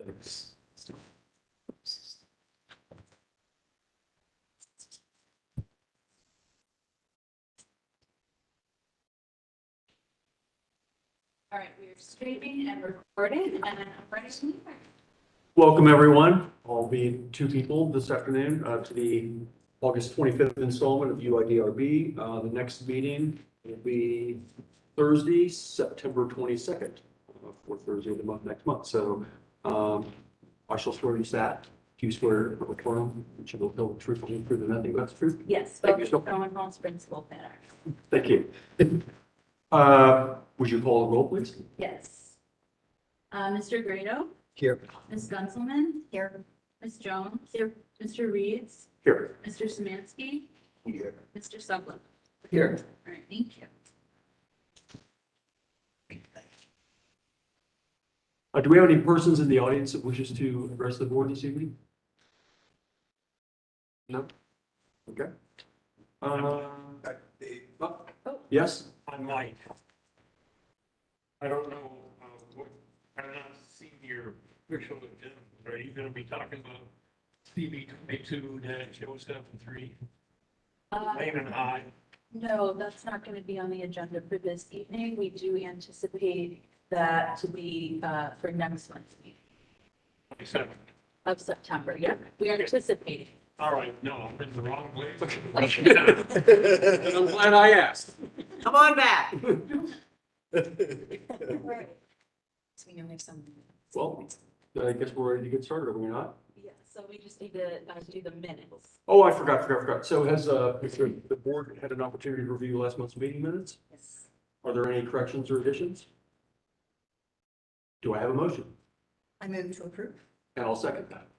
Thanks. All right, we are streaming and recording, and I'm ready to move. Welcome, everyone. I'll be two people this afternoon to the August 25th installment of UIDRB. The next meeting will be Thursday, September 22nd, fourth Thursday of the month next month. So I shall swear you sat. Do you swear or affirm that you will tell the truth, the whole truth, and nothing but the truth? Yes, Thank you so both Owen Holmes Principal Planner. Thank you. Would you call the roll, please? Yes. Mr. Grado? Here. Ms. Gunselman? Here. Ms. Jones? Here. Mr. Reeds? Here. Mr. Szymanski? Here. Mr. Sutcliffe? Here. All right, thank you. Do we have any persons in the audience that wishes to address the board this evening? No? Okay. Yes? I might. I don't know, I'm not seeing your official agenda. Are you gonna be talking about CB 22-073, Lane and High? No, that's not going to be on the agenda for this evening. We do anticipate that to be for next month's meeting 27. of September. Yeah, we are anticipating. All right, no, I'm in the wrong place. I'm glad I asked. Come on back. Right. So we only have some. Well, I guess we're ready to get started, are we not? Yeah, so we just need to do the minutes. Oh, I forgot. So has the board had an opportunity to review last month's meeting minutes? Yes. Are there any corrections or additions? Do I have a motion? I move to approve. And I'll second that.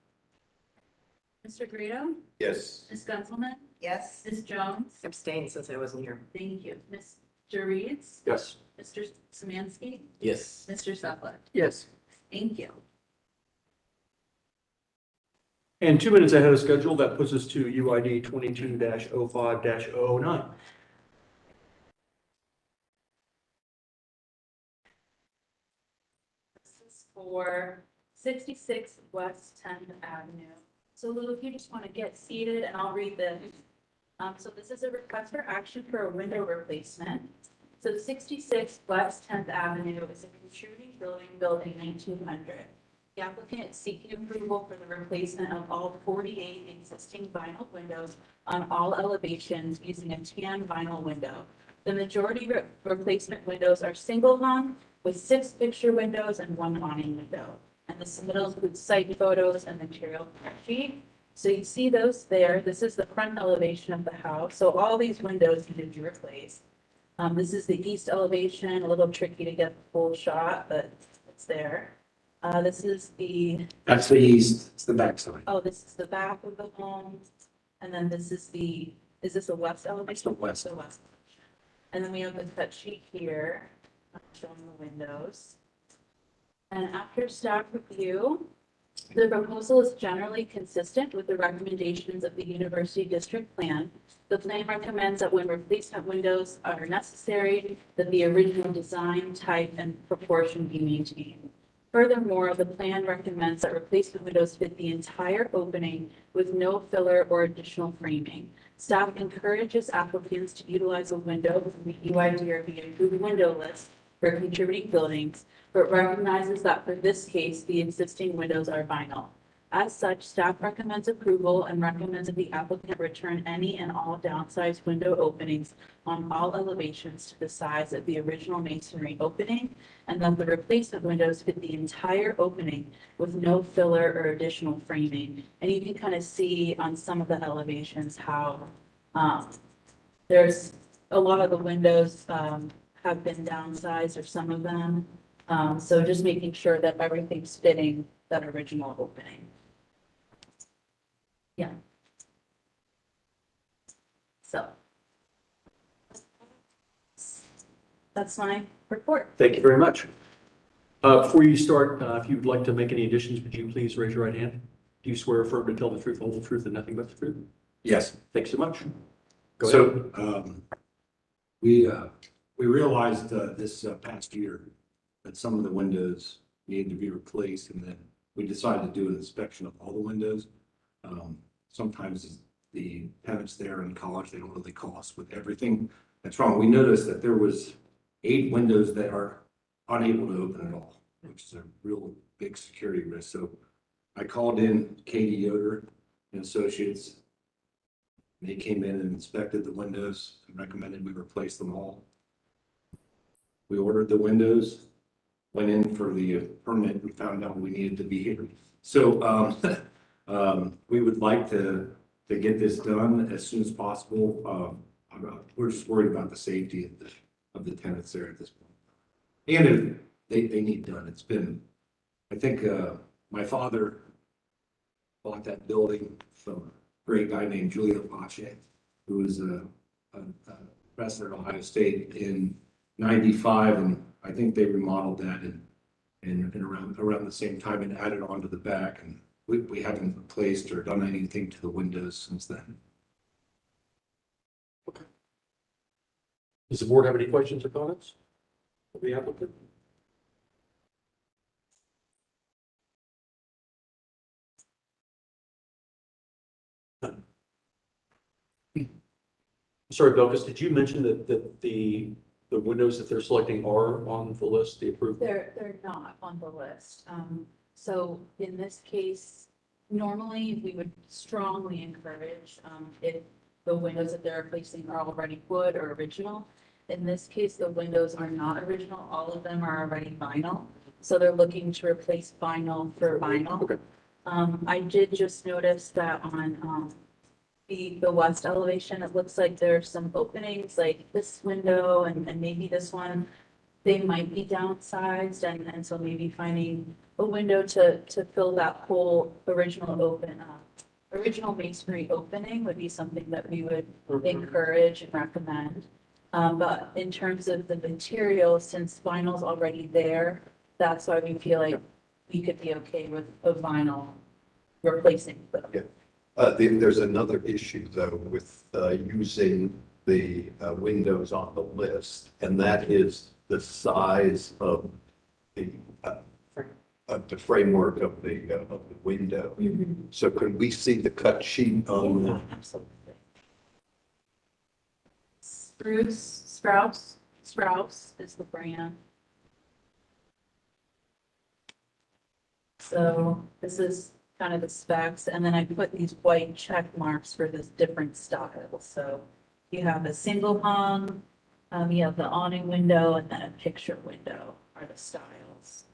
Mr. Grado? Yes. Ms. Gunselman? Yes. Ms. Jones? Abstain since I wasn't here. Thank you. Mr. Reeds? Yes. Mr. Szymanski? Yes. Mr. Sutcliffe? Yes. Thank you. And 2 minutes ahead of schedule, that puts us to UID 22-05-009. This is for 66 West 10th Avenue. So Lou, if you just want to get seated and I'll read this. So this is a request for action for a window replacement. So 66 West 10th Avenue is a contributing building 1900. The applicant is seeking approval for the replacement of all 48 existing vinyl windows on all elevations using a tan vinyl window. The majority replacement windows are single hung with 6 picture windows and 1 awning window. And the submittals include site photos and material sheet. So you see those there. This is the front elevation of the house. So all these windows need to be replaced. This is the east elevation, a little tricky to get the full shot, but it's there. This is the, That's the east, it's the backside. oh, this is the back of the home. And then this is the, is this the west elevation? It's the west. The west. And then we have the cut sheet here, showing the windows. And after staff review, the proposal is generally consistent with the recommendations of the University District Plan. The plan recommends that when replacement windows are necessary, that the original design, type, and proportion be maintained. Furthermore, the plan recommends that replacement windows fit the entire opening with no filler or additional framing. Staff encourages applicants to utilize a window from the UIDRB approved window list for contributing buildings, but recognizes that for this case, the existing windows are vinyl. As such, staff recommends approval and recommends that the applicant return any and all downsized window openings on all elevations to the size of the original masonry opening, and that the replacement windows fit the entire opening with no filler or additional framing. And you can kind of see on some of the elevations how there's a lot of the windows have been downsized, or some of them. So just making sure that everything's fitting that original opening. Yeah. So. That's my report. Thank you very much. Before you start, if you'd like to make any additions, would you please raise your right hand? Do you swear or affirm to tell the truth, the whole truth, and nothing but the truth? Yes. Thanks so much. Go ahead. So, we realized this past year that some of the windows needed to be replaced, and then we decided to do an inspection of all the windows. Sometimes the tenants there in college, they don't really call us with everything that's wrong. We noticed that there was 8 windows that are unable to open at all, which is a real big security risk. So I called in Katie Yoder and Associates. They came in and inspected the windows and recommended we replace them all. We ordered the windows, went in for the permit and found out we needed to be here. So we would like to get this done as soon as possible. We're just worried about the safety of the tenants there at this point. And if they need done. It's been, I think my father bought that building from a great guy named Julio Pache, who was a professor at Ohio State in '95, and I think they remodeled that in around the same time and added on to the back, and we haven't replaced or done anything to the windows since then. Does the board have any questions or comments for the applicant? Sorry, Belkis, did you mention that the windows that they're selecting are on the list, the approved? They're not on the list. So in this case, normally we would strongly encourage, if the windows that they're replacing are already wood or original. In this case, the windows are not original. All of them are already vinyl. So they're looking to replace vinyl for vinyl. Okay. I did just notice that on, the west elevation, it looks like there's some openings, like this window and maybe this one. They might be downsized, and so maybe finding a window to fill that whole original masonry opening would be something that we would encourage and recommend. But in terms of the material, since vinyl's already there, that's why we feel like we could be okay with a vinyl replacing them. Yeah. There's another issue though with using the windows on the list, and that is the size of the framework of the window. So could we see the cut sheet on Yeah, that? absolutely. Sprouts is the brand. So this is kind of the specs, and then I put these white check marks for this different style. So you have a single hung, you have the awning window, and then a picture window are the styles.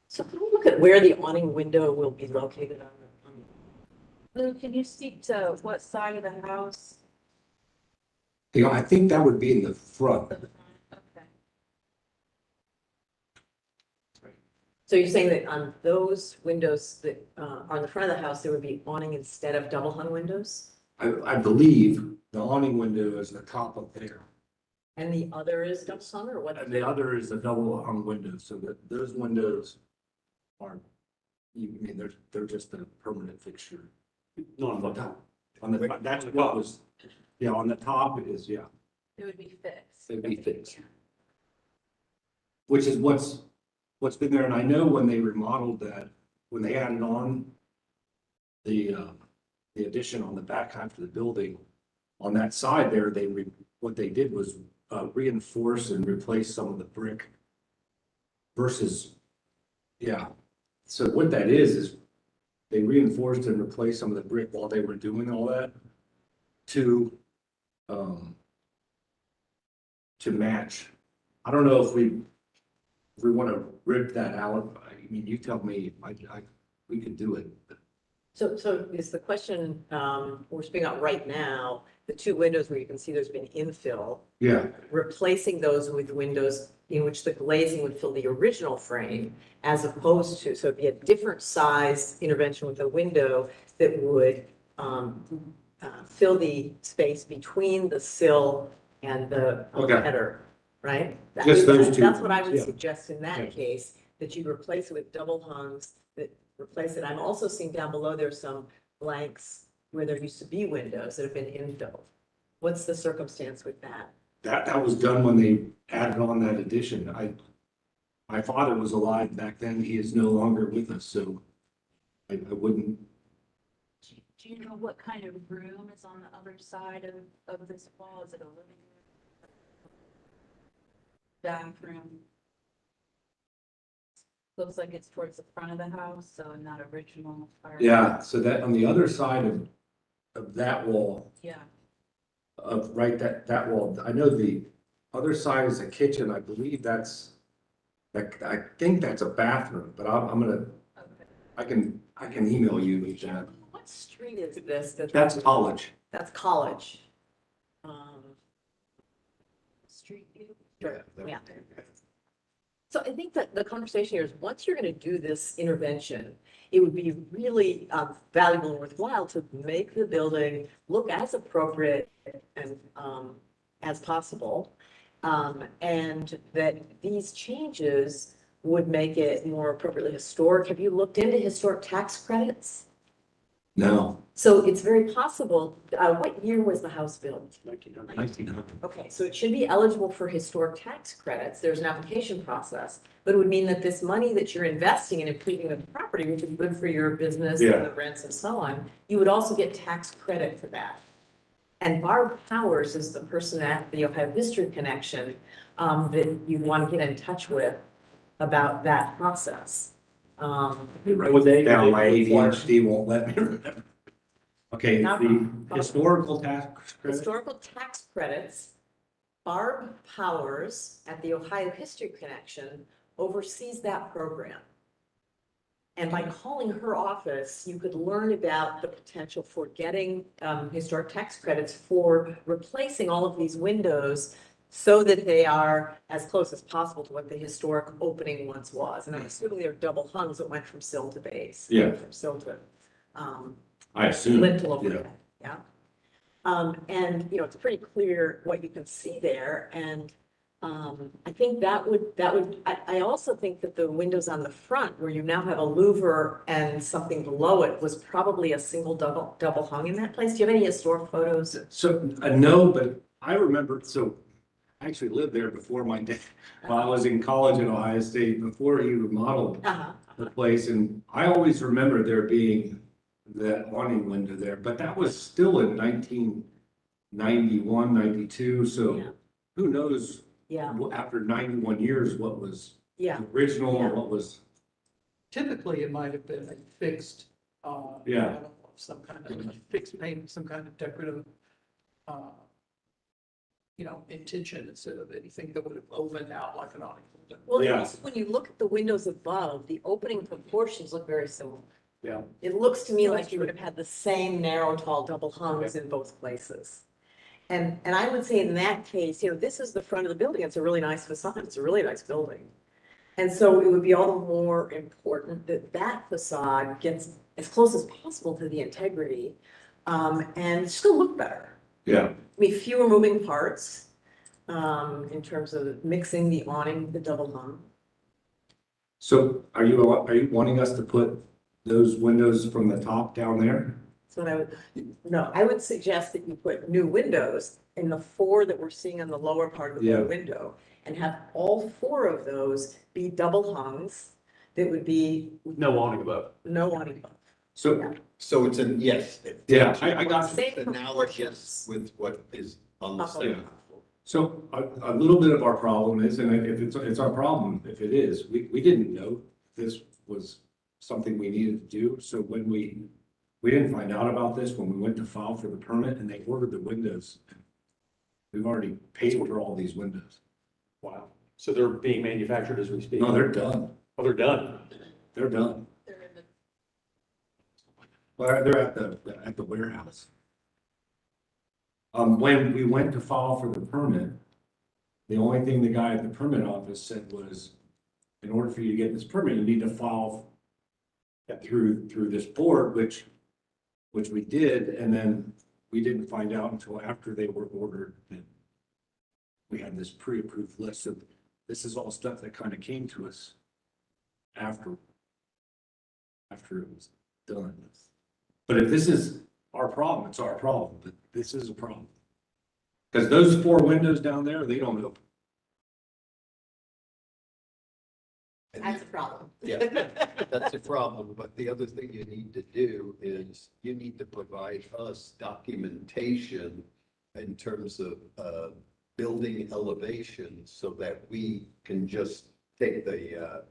So can we look at where the awning window will be located on Lou, can you speak to what side of the house? You know, I think that would be in the front. Okay. So you're saying that on those windows that are on the front of the house, there would be awning instead of double hung windows? I believe the awning window is the top of there. And the other is double hung or what? And the other is a double hung window, so that those windows aren't, I mean, they're just a permanent fixture. No, on the top. On the, that's what was, yeah, on the top it is, yeah, It would be fixed. it'd be fixed. Which is what's been there, and I know when they remodeled that, when they added on the addition on the back half of the building, on that side there, what they did was reinforce and replace some of the brick versus, yeah. So what that is they reinforced and replaced some of the brick while they were doing all that to match. I don't know if we want to rip that out. I mean, you tell me, we could do it. So is the question, we're speaking out right now, the two windows where you can see there's been infill, Yeah, replacing those with windows in which the glazing would fill the original frame, as opposed to, so it'd be a different size intervention with a window that would fill the space between the sill and the Okay. header, right? Just those two That's what I would yeah. suggest in that Yeah. case, that you replace it with double hungs that replace it. I'm also seeing down below, there's some blanks where there used to be windows that have been infilled. What's the circumstance with that? that was done when they added on that addition. my father was alive back then. He is no longer with us, so I wouldn't, Do you know what kind of room is on the other side of this wall? Is it a living room? Bathroom? Looks like it's towards the front of the house, so not original. Part. yeah, so that on the other side of that wall, Yeah. of right, that wall, I know the other side is a kitchen. I believe that's, like, I think that's a bathroom, but I'm gonna, Okay. I can email you each that. What street is this? That's college. That's College. Street view. Sure, yeah. So I think that the conversation here is, once you're going to do this intervention, it would be really valuable and worthwhile to make the building look as appropriate and as possible. And that these changes would make it more appropriately historic. Have you looked into historic tax credits? No. So it's very possible, what year was the house built? 1900. Okay, so it should be eligible for historic tax credits. There's an application process, but it would mean that this money that you're investing in improving the property, which is good for your business Yeah. and the rents and so on, you would also get tax credit for that. And Barb Powers is the person at the Ohio History Connection that you want to get in touch with about that process. Would they- Down my require- ADHD won't let me remember. Okay, Not- the historical tax credit, Historical tax credits, Barb Powers at the Ohio History Connection oversees that program. And by calling her office, you could learn about the potential for getting historic tax credits for replacing all of these windows so that they are as close as possible to what the historic opening once was. And I'm assuming they're double hungs that went from sill to base. Yeah. From sill to I assume. lintel Yeah. overhead, yeah. And, you know, it's pretty clear what you can see there, and, I think I also think that the windows on the front, where you now have a louver and something below it, was probably a single double hung in that place. Do you have any historic photos? So, no, but I remember, so I actually lived there before my dad, while I was in college at Ohio State, before he remodeled Uh-huh. the place, and I always remember there being that awning window there, but that was still in 1991, 92, so Yeah. who knows, Yeah, after 91 years, what was yeah, original Yeah. and what was, Typically, it might have been a fixed, Yeah. I don't know, some kind of fixed paint, some kind of decorative, intention instead of anything that would have opened out like an awning. well, Yeah. also, when you look at the windows above, the opening proportions look very similar. Yeah. It looks to me like you would have had the same narrow, tall, double hungs in both places. And I would say in that case, you know, this is the front of the building. It's a really nice facade. It's a really nice building. And so it would be all the more important that that facade gets as close as possible to the integrity, and still look better. yeah. I mean, fewer moving parts, in terms of mixing the awning with the double hung. So are you wanting us to put those windows from the top down there? So I would suggest that you put new windows in the four that we're seeing on the lower part of the Yeah. window, and have all four of those be double hungs that would be No awning above. no awning above. So, So it's yes. yeah, I got you. Same Analogous with what is on the Up on side. the- So a little bit of our problem is, and if it's our problem, if it is, we didn't know this was something we needed to do. So when we didn't find out about this when we went to file for the permit and they ordered the windows. We've already paid for all these windows. Wow. So they're being manufactured as we speak? No, they're done. Oh, they're done. They're done. They're in the Well, they're at the warehouse. When we went to file for the permit, the only thing the guy at the permit office said was, in order for you to get this permit, you need to file through this board, which we did, and then we didn't find out until after they were ordered that we had this pre-approved list. So this is all stuff that kind of came to us after it was done. But if this is our problem, it's our problem, but this is a problem. Because those four windows down there, they don't open. That's a problem. Yeah, that's a problem, but the other thing you need to do is you need to provide us documentation in terms of, building elevations so that we can just take the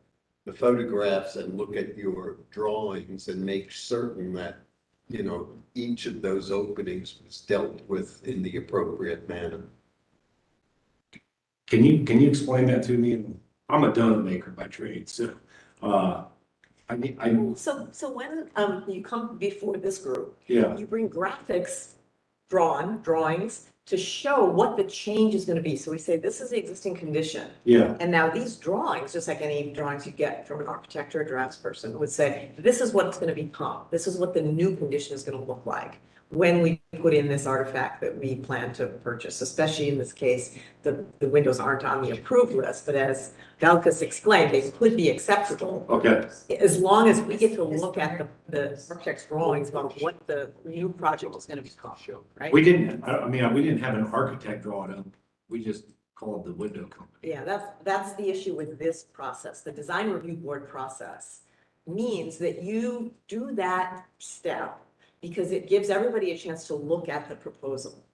photographs and look at your drawings and make certain that, you know, each of those openings was dealt with in the appropriate manner. Can you explain that to me? I'm a donut maker by trade, so, I mean, So when, you come before this group, yeah, you bring graphics, drawings to show what the change is gonna be. So we say, this is the existing condition. yeah, And now these drawings, just like any drawings you get from an architect or a draftsperson, would say, this is what it's gonna become. This is what the new condition is gonna look like when we put in this artifact that we plan to purchase, especially in this case, the windows aren't on the approved list, but as Galkus explained, they could be acceptable. okay, As long as we get to look at the architect's drawings about what the new project is gonna become, right? we didn't have an architect draw it up, we just called the window company. Yeah, that's the issue with this process. The design review board process means that you do that step because it gives everybody a chance to look at the proposal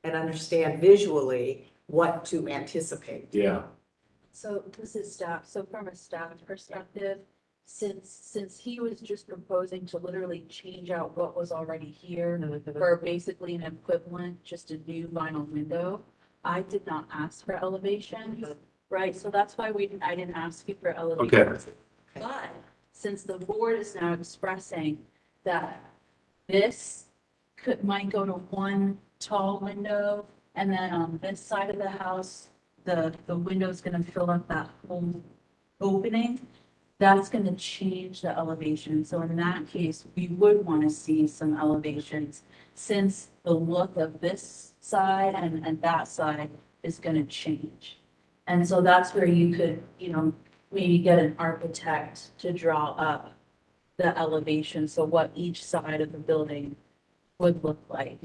and understand visually what to anticipate. Yeah, So this is staff, so from a staff perspective, since he was just proposing to literally change out what was already here for basically an equivalent, just a new vinyl window, I did not ask for elevations, right? So that's why I didn't ask you for elevations. But since the board is now expressing that this might go to one tall window, and then on this side of the house, the window's gonna fill up that whole opening, that's gonna change the elevation. So in that case, we would wanna see some elevations, since the look of this side and that side is gonna change. And so that's where you could, maybe get an architect to draw up the elevation, so what each side of the building would look like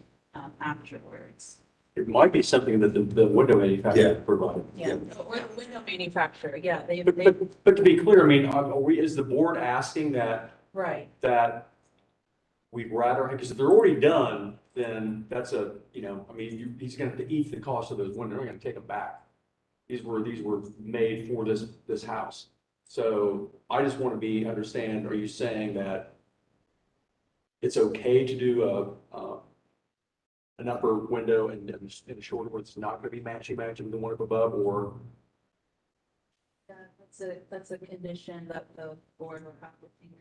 afterwards. It might be something that the window manufacturer Yeah. provided. Yeah, or the window manufacturer, yeah, they, But to be clear, I mean, is the board asking right. that we'd rather, because if they're already done, then that's he's gonna have to eat the cost of those windows, they're gonna take them back. These were made for this house. So I just want to understand, are you saying that it's okay to do an upper window and a shorter where it's not going to be matching with the one up above, or? Yeah, that's a condition that the board would have to think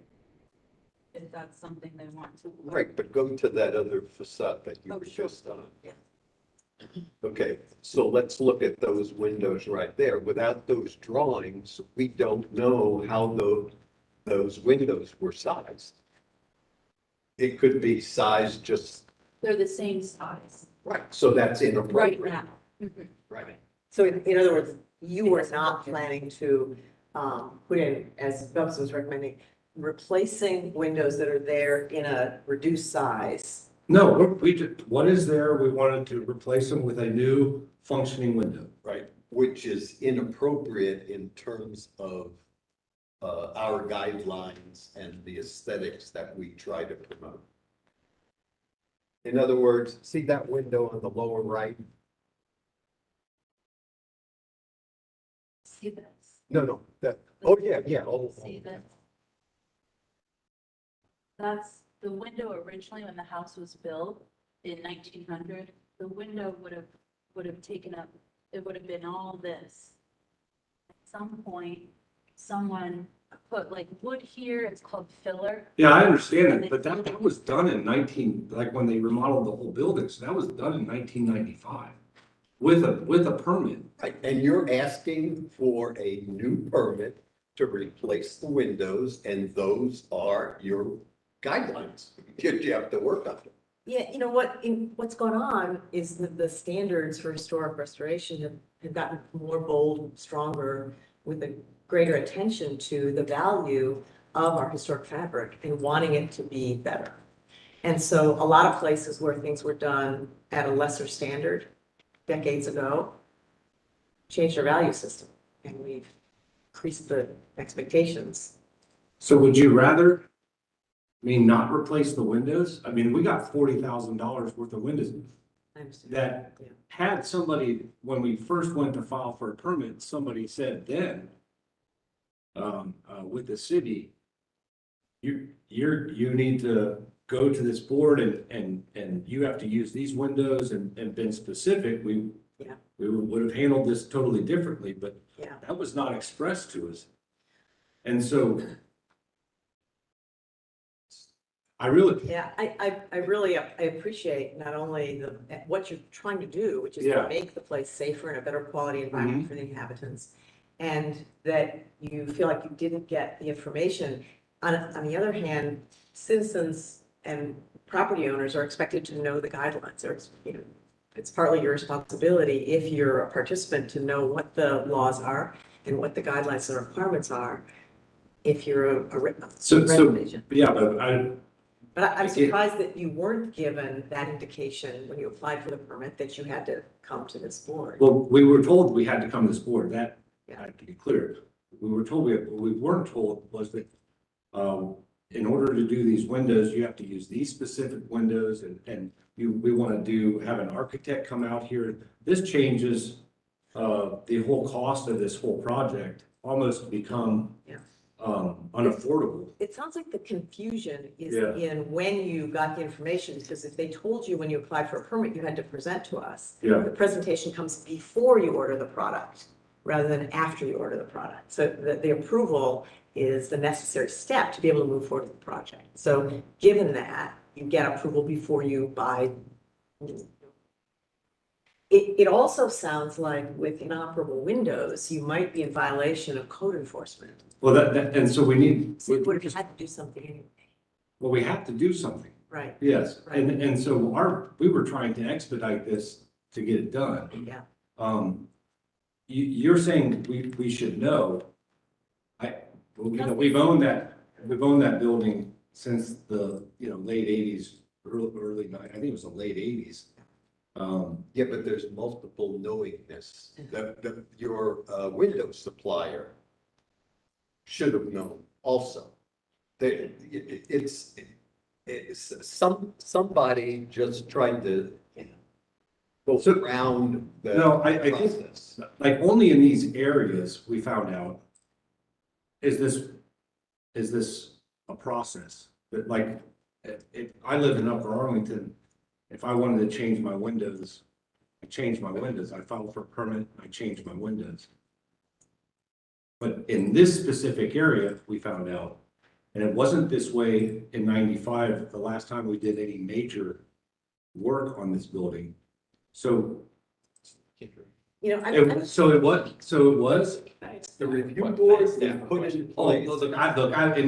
if that's something they want to. Right, but go to that other facade that you Oh, were sure. just on. Yeah. Okay, so let's look at those windows right there. Without those drawings, we don't know how those windows were sized. It could be sized just, They're the same size right, so that's right inappropriate. now. Right. So in other words, you were not planning to put in, as Phelps was recommending, replacing windows that are there in a reduced size. no, what is there, we wanted to replace them with a new functioning window. Right, which is inappropriate in terms of our guidelines and the aesthetics that we try to promote. In other words, see that window on the lower right? See this? No, that, oh, yeah, oh. See this? That's the window originally when the house was built in 1900. The window would have taken up, it would have been all this. At some point, someone put like wood here, it's called filler. Yeah, I understand it, but that was done in like when they remodeled the whole building, so that was done in 1995 with a permit. Right, and you're asking for a new permit to replace the windows, and those are your guidelines. You have to work on it. Yeah, what's going on is that the standards for historic restoration have gotten more bold, stronger, with a greater attention to the value of our historic fabric and wanting it to be better. And so a lot of places where things were done at a lesser standard decades ago changed their value system. And we've increase the expectations. So would you rather, not replace the windows? I mean, we got $40,000 worth of windows I understand. that Yeah. had somebody, when we first went to file for a permit, somebody said then, with the city, you need to go to this board and you have to use these windows and been specific, Yeah. we would have handled this totally differently, but Yeah. that was not expressed to us. And so I really, Yeah, I really, I appreciate not only what you're trying to do, which is Yeah. to make the place safer and a better quality environment for the inhabitants. And that you feel like you didn't get the information. On the other hand, citizens and property owners are expected to know the guidelines, or it's partly your responsibility if you're a participant to know what the laws are and what the guidelines and requirements are. If you're a resident agent. yeah, but I'm surprised that you weren't given that indication when you applied for the permit that you had to come to this board. well, we were told we had to come to this board, that Yeah. had to be clear. We were told, what we weren't told was that, in order to do these windows, you have to use these specific windows and we want to have an architect come out here. This changes, the whole cost of this whole project almost become, Yeah. Unaffordable. It sounds like the confusion is Yeah. in when you got the information, because if they told you when you applied for a permit, you had to present to us. Yeah. The presentation comes before you order the product, rather than after you order the product. So the approval is the necessary step to be able to move forward with the project. So given that, you get approval before you buy. It also sounds like with inoperable windows, you might be in violation of code enforcement. Well, and so we need, So you would have had to do something anyway. well, we have to do something. Right, Yes, Right. and so we were trying to expedite this to get it done. yeah. You're saying we should know. We've owned that building since the, late eighties, early, I think it was the late eighties. Yeah, but there's multiple knowingness that your window supplier should have known also. It's somebody just trying to surround the No, I think, process. like, only in these areas, we found out, is this a process? That, like, if I live in Upper Arlington, if I wanted to change my windows, I changed my windows. I filed for a permit, I changed my windows. But in this specific area, we found out, and it wasn't this way in 95, the last time we did any major work on this building. So it was. The review board that put it in Oh, place. look, in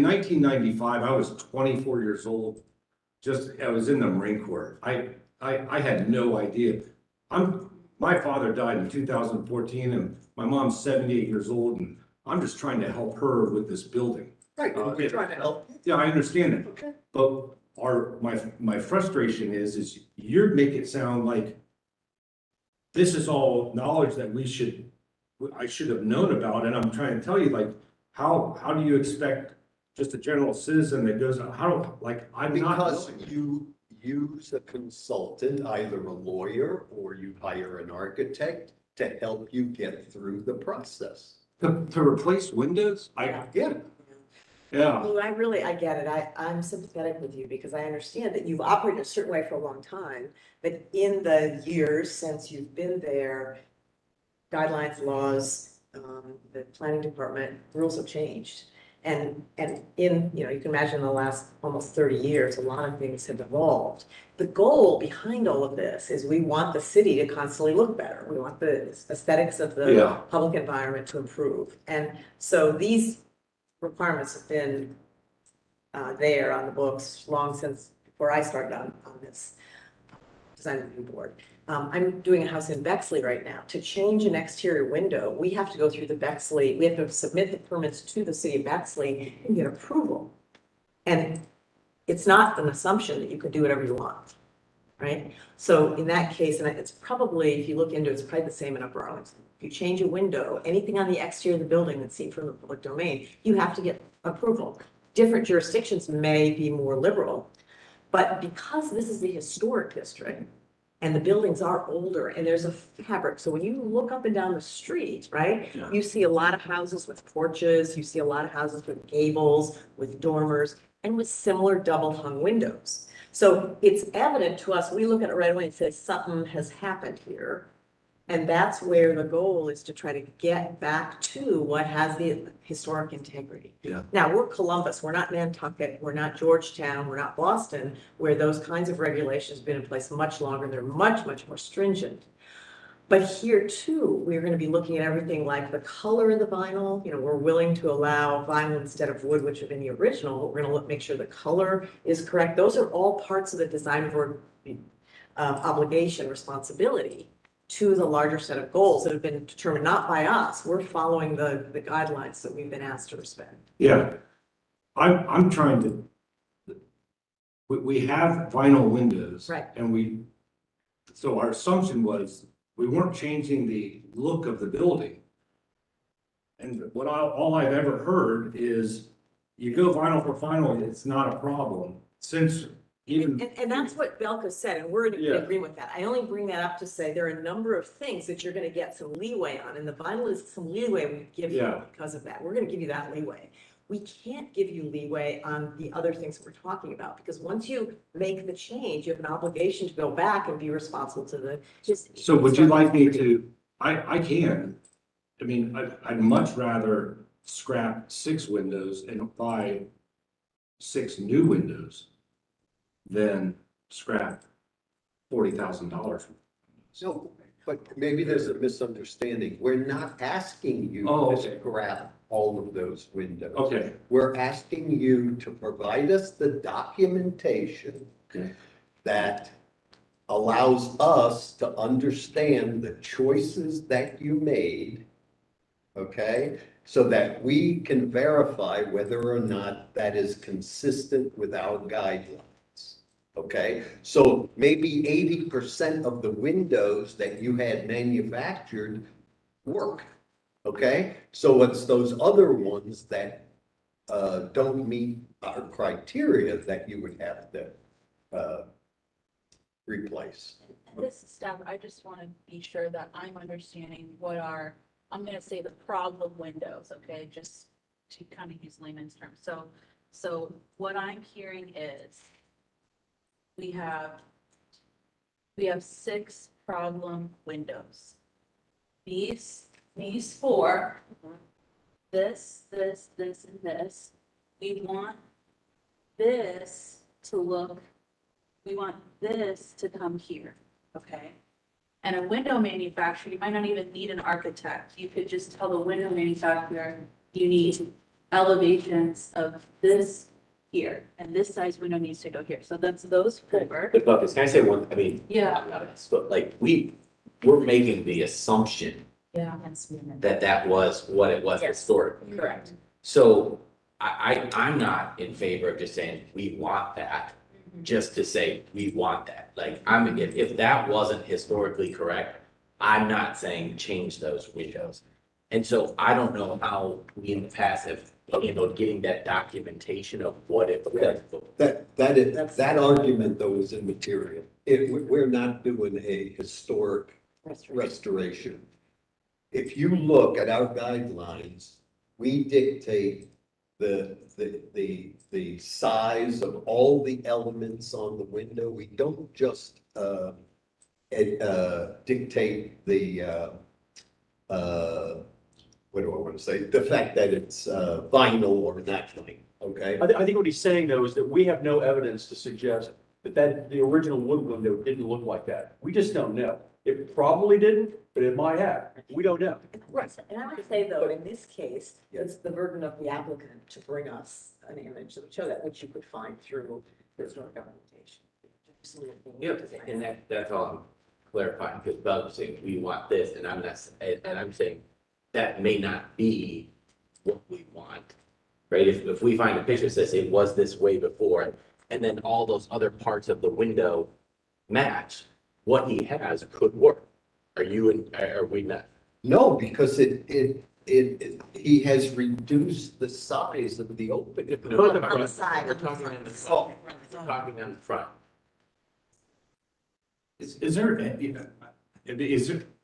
1995, I was 24 years old. I was in the Marine Corps. I had no idea. My father died in 2014 and my mom's 78 years old and I'm just trying to help her with this building. Right, we're trying to help. Yeah, I understand it. Okay. But my frustration is you make it sound like this is all knowledge that I should have known about, and I'm trying to tell you, like, how do you expect just a general citizen that goes, I'm not. Because you use a consultant, either a lawyer or you hire an architect to help you get through the process. To replace windows? Yeah. Yeah, Well, I get it. I'm sympathetic with you because I understand that you've operated a certain way for a long time, but in the years since you've been there, guidelines, laws, the planning department, rules have changed. And you can imagine in the last almost 30 years, a lot of things have evolved. The goal behind all of this is we want the city to constantly look better. We want the aesthetics of the Yeah. public environment to improve. And so these requirements have been there on the books long since before I started on this design review board. I'm doing a house in Bexley right now. To change an exterior window, we have to go through the Bexley, we have to submit the permits to the city of Bexley and get approval. And it's not an assumption that you can do whatever you want, right? So in that case, and it's probably, if you look into it, it's probably the same in Upper Arlington. If you change a window, anything on the exterior of the building that's seen from the public domain, you have to get approval. Different jurisdictions may be more liberal, but because this is the historic district and the buildings are older and there's a fabric, so when you look up and down the street, right? Yeah. You see a lot of houses with porches, you see a lot of houses with gables, with dormers, and with similar double hung windows. So it's evident to us, we look at it right away and say something has happened here. And that's where the goal is to try to get back to what has the historic integrity. Yeah. Now, we're Columbus, we're not Nantucket, we're not Georgetown, we're not Boston, where those kinds of regulations have been in place much longer, they're much, much more stringent. But here too, we're gonna be looking at everything like the color of the vinyl, we're willing to allow vinyl instead of wood, which have been the original, but we're gonna make sure the color is correct. Those are all parts of the design board obligation, responsibility to the larger set of goals that have been determined not by us. We're following the guidelines that we've been asked to respect. Yeah, I'm trying to, we have vinyl windows. Right. And so our assumption was, we weren't changing the look of the building. And all I've ever heard is, you go vinyl for vinyl, it's not a problem. Since even, And that's what Belka said, and we're in Yeah. agreement with that. I only bring that up to say there are a number of things that you're gonna get some leeway on, and the vinyl is some leeway we give you Yeah. because of that. We're gonna give you that leeway. We can't give you leeway on the other things that we're talking about, because once you make the change, you have an obligation to go back and be responsible to the, just. so would you like me to, I can, I mean, I'd much rather scrap 6 windows and buy 6 new windows than scrap $40,000. No, but maybe there's a misunderstanding. We're not asking you Oh, to okay. scrap all of those windows. Okay. We're asking you to provide us the documentation Okay. that allows us to understand the choices that you made, okay? So that we can verify whether or not that is consistent with our guidelines. Okay, so maybe 80% of the windows that you had manufactured work. Okay, so it's those other ones that don't meet our criteria that you would have to replace. This stuff, I just want to be sure that I'm understanding what are, I'm going to say the problem windows, okay, just to kind of use layman's terms. So what I'm hearing is we have 6 problem windows. These 4, this, and this, we want this to look, we want this to come here, okay? And a window manufacturer, you might not even need an architect. You could just tell the window manufacturer, you need elevations of this here, and this size window needs to go here. So that's those 4. But Buckets, can I say one, I mean, Yeah. I'm not an expert, like, we're making the assumption Yeah. that was what it was Yes. historically. Correct. So I'm not in favor of just saying, we want that, just to say, we want that. Like, if that wasn't historically correct, I'm not saying change those windows. And so I don't know how we in the past have, getting that documentation of what it was. That argument though is immaterial. We're not doing a historic restoration. If you look at our guidelines, we dictate the size of all the elements on the window. We don't just dictate the what do I want to say? The fact that it's vinyl or that thing, okay? I think what he's saying though is that we have no evidence to suggest that the original wood window didn't look like that. We just don't know. It probably didn't, but it might have. We don't know. Right, and I would say though, in this case, it's the burden of the applicant to bring us an image that would show that, which you could find through historic documentation. Yep, and that's all I'm clarifying, because Bud was saying, we want this, and I'm saying, that may not be what we want, right? If we find a picture that says it was this way before, and then all those other parts of the window match, what he has could work. Are we not? No, because he has reduced the size of the opening. On the side. We're talking on the front. We're talking on the front. Is there,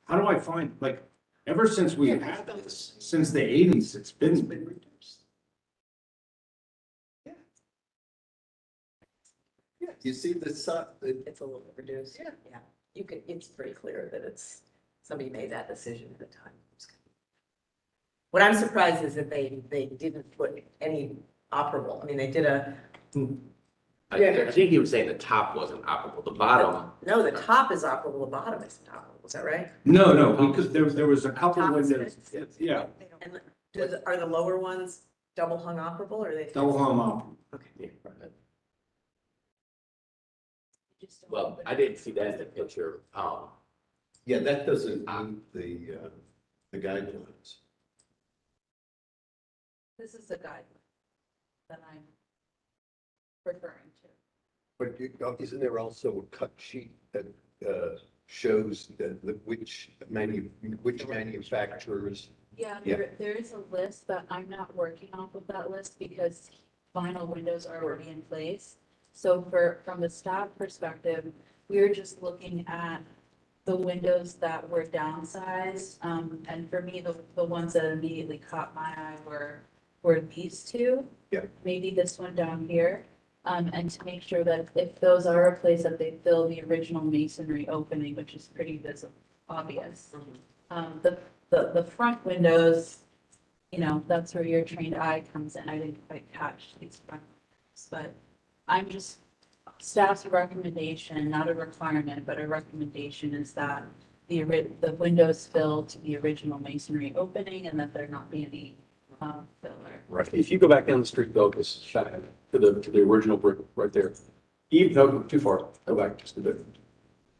how do I find, like, ever since we had this, since the eighties, it's been reduced. Yeah, you see the size, It's a little reduced. Yeah. It's pretty clear that somebody made that decision at the time. What I'm surprised is that they didn't put any operable. I mean, they did I think he was saying the top wasn't operable, the bottom. no, the top is operable, the bottom isn't operable. Is that right? No, because there was a couple Top is windows, fixed. yeah, And are the lower ones double hung operable or are they? double hung up. Okay. Well, I didn't see that in the picture. yeah, that doesn't meet the guidelines. This is the guideline that I'm referring to. But isn't there also a cut sheet that shows which manufacturers? Yeah, Yeah. there is a list, but I'm not working off of that list because vinyl windows are already in place. So from the staff perspective, we're just looking at the windows that were downsized. And for me, the ones that immediately caught my eye were these two. Yeah. Maybe this one down here. And to make sure that if those are replaced, that they fill the original masonry opening, which is pretty visible, obvious. The front windows, that's where your trained eye comes in. I didn't quite catch these front windows, but I'm just, staff's recommendation, not a requirement, but a recommendation is that the windows fill to the original masonry opening and that there not be any filler. Right. If you go back down the street though, this back to the original brick right there. Even, no, too far. Go back just a bit.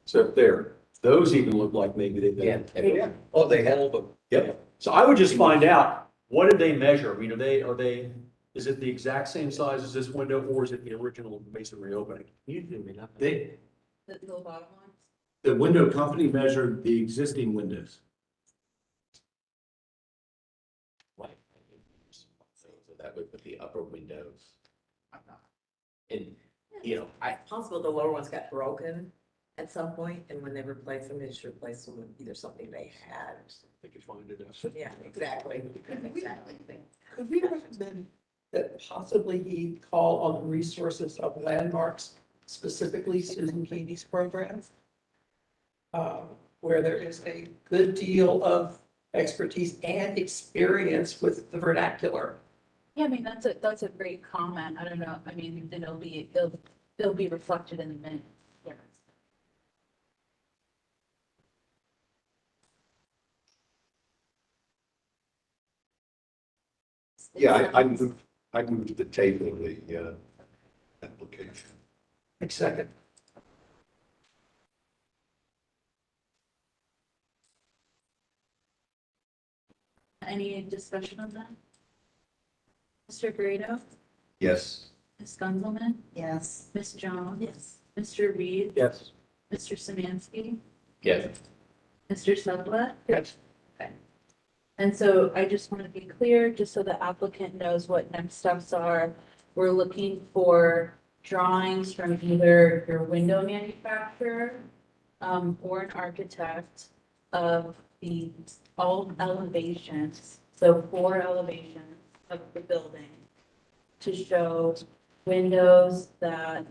So there, those even look like maybe they've been. Yeah. Oh, they have them. Yep. So I would just find out, what did they measure? I mean, is it the exact same size as this window or is it the original masonry opening? They, The bottom ones? the window company measured the existing windows. So that would put the upper windows. And, It's possible the lower ones got broken at some point, and when they replaced them, they just replaced them with either something they had. They could find it. Yeah, exactly. Exactly. Could we recommend that possibly he call on the resources of landmarks, specifically Susan Keeney's program? Where there is a good deal of expertise and experience with the vernacular. Yeah, I mean, that's a great comment. I don't know. I mean, then it'll be reflected in the minutes. Yeah. Yeah, I moved the table, the application. Second. Any discussion on that? Mr. Grado, Yes. Ms. Gunzelman, Yes. Ms. Jones? Yes. Mr. Reed? Yes. Mr. Samansky? yes, Mr. Supla? Yes. And so I just want to be clear, just so the applicant knows what next steps are. We're looking for drawings from either your window manufacturer or an architect of all elevations, so 4 elevations of the building to show windows that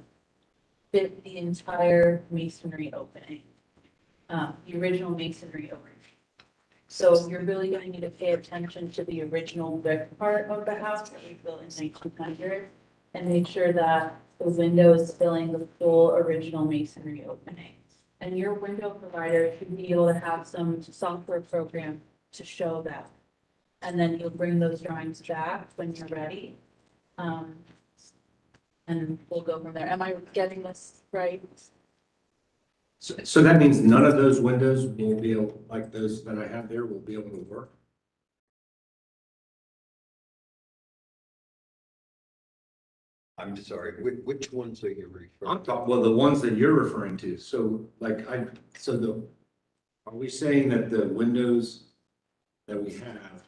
fit the entire masonry opening, the original masonry opening. So you're really going to need to pay attention to the original brick part of the house that we built in 1900 and make sure that the window is filling the full original masonry opening. And your window provider should be able to have some software program to show that. And then you'll bring those drawings back when you're ready. And we'll go from there. Am I getting this right? So that means none of those windows will be able, like those that I have there, will be able to work? I'm sorry, which ones are you referring I'm to? talking, well, the ones that you're referring to, so are we saying that the windows that we have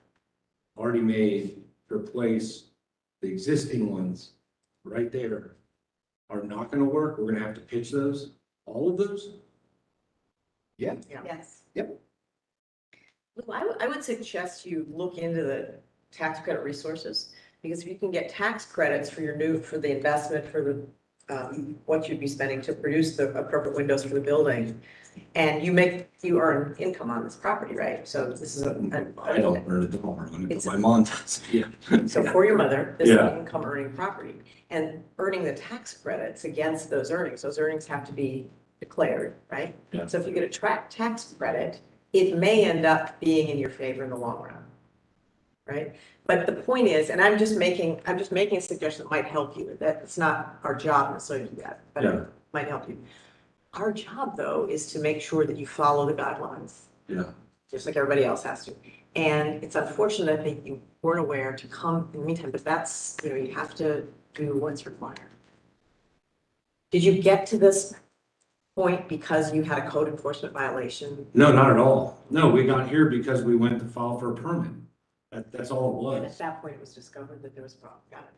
already made to replace the existing ones right there are not gonna work, we're gonna have to pitch those, all of those? Yeah. Yes. Yep. Lou, I would suggest you look into the tax credit resources, because if you can get tax credits for for the investment, for the, what you'd be spending to produce the appropriate windows for the building, and you earn income on this property, right? So this is I don't earn it, but It's- my mom does, yeah. So for your mother, this is Yeah. an income earning property, and earning the tax credits against those earnings have to be declared, right? Yeah. So if you get a tax credit, it may end up being in your favor in the long run, right? But the point is, and I'm just making a suggestion that might help you, that it's not our job necessarily to do that, but Yeah. it might help you. Our job, though, is to make sure that you follow the guidelines, Yeah. just like everybody else has to. And it's unfortunate that you weren't aware to come in the meantime, but that's, you have to do what's required. Did you get to this point because you had a code enforcement violation? No, not at all. No, we got here because we went to file for a permit. That's all it And was. at that point, it was discovered that there was a problem. Got it.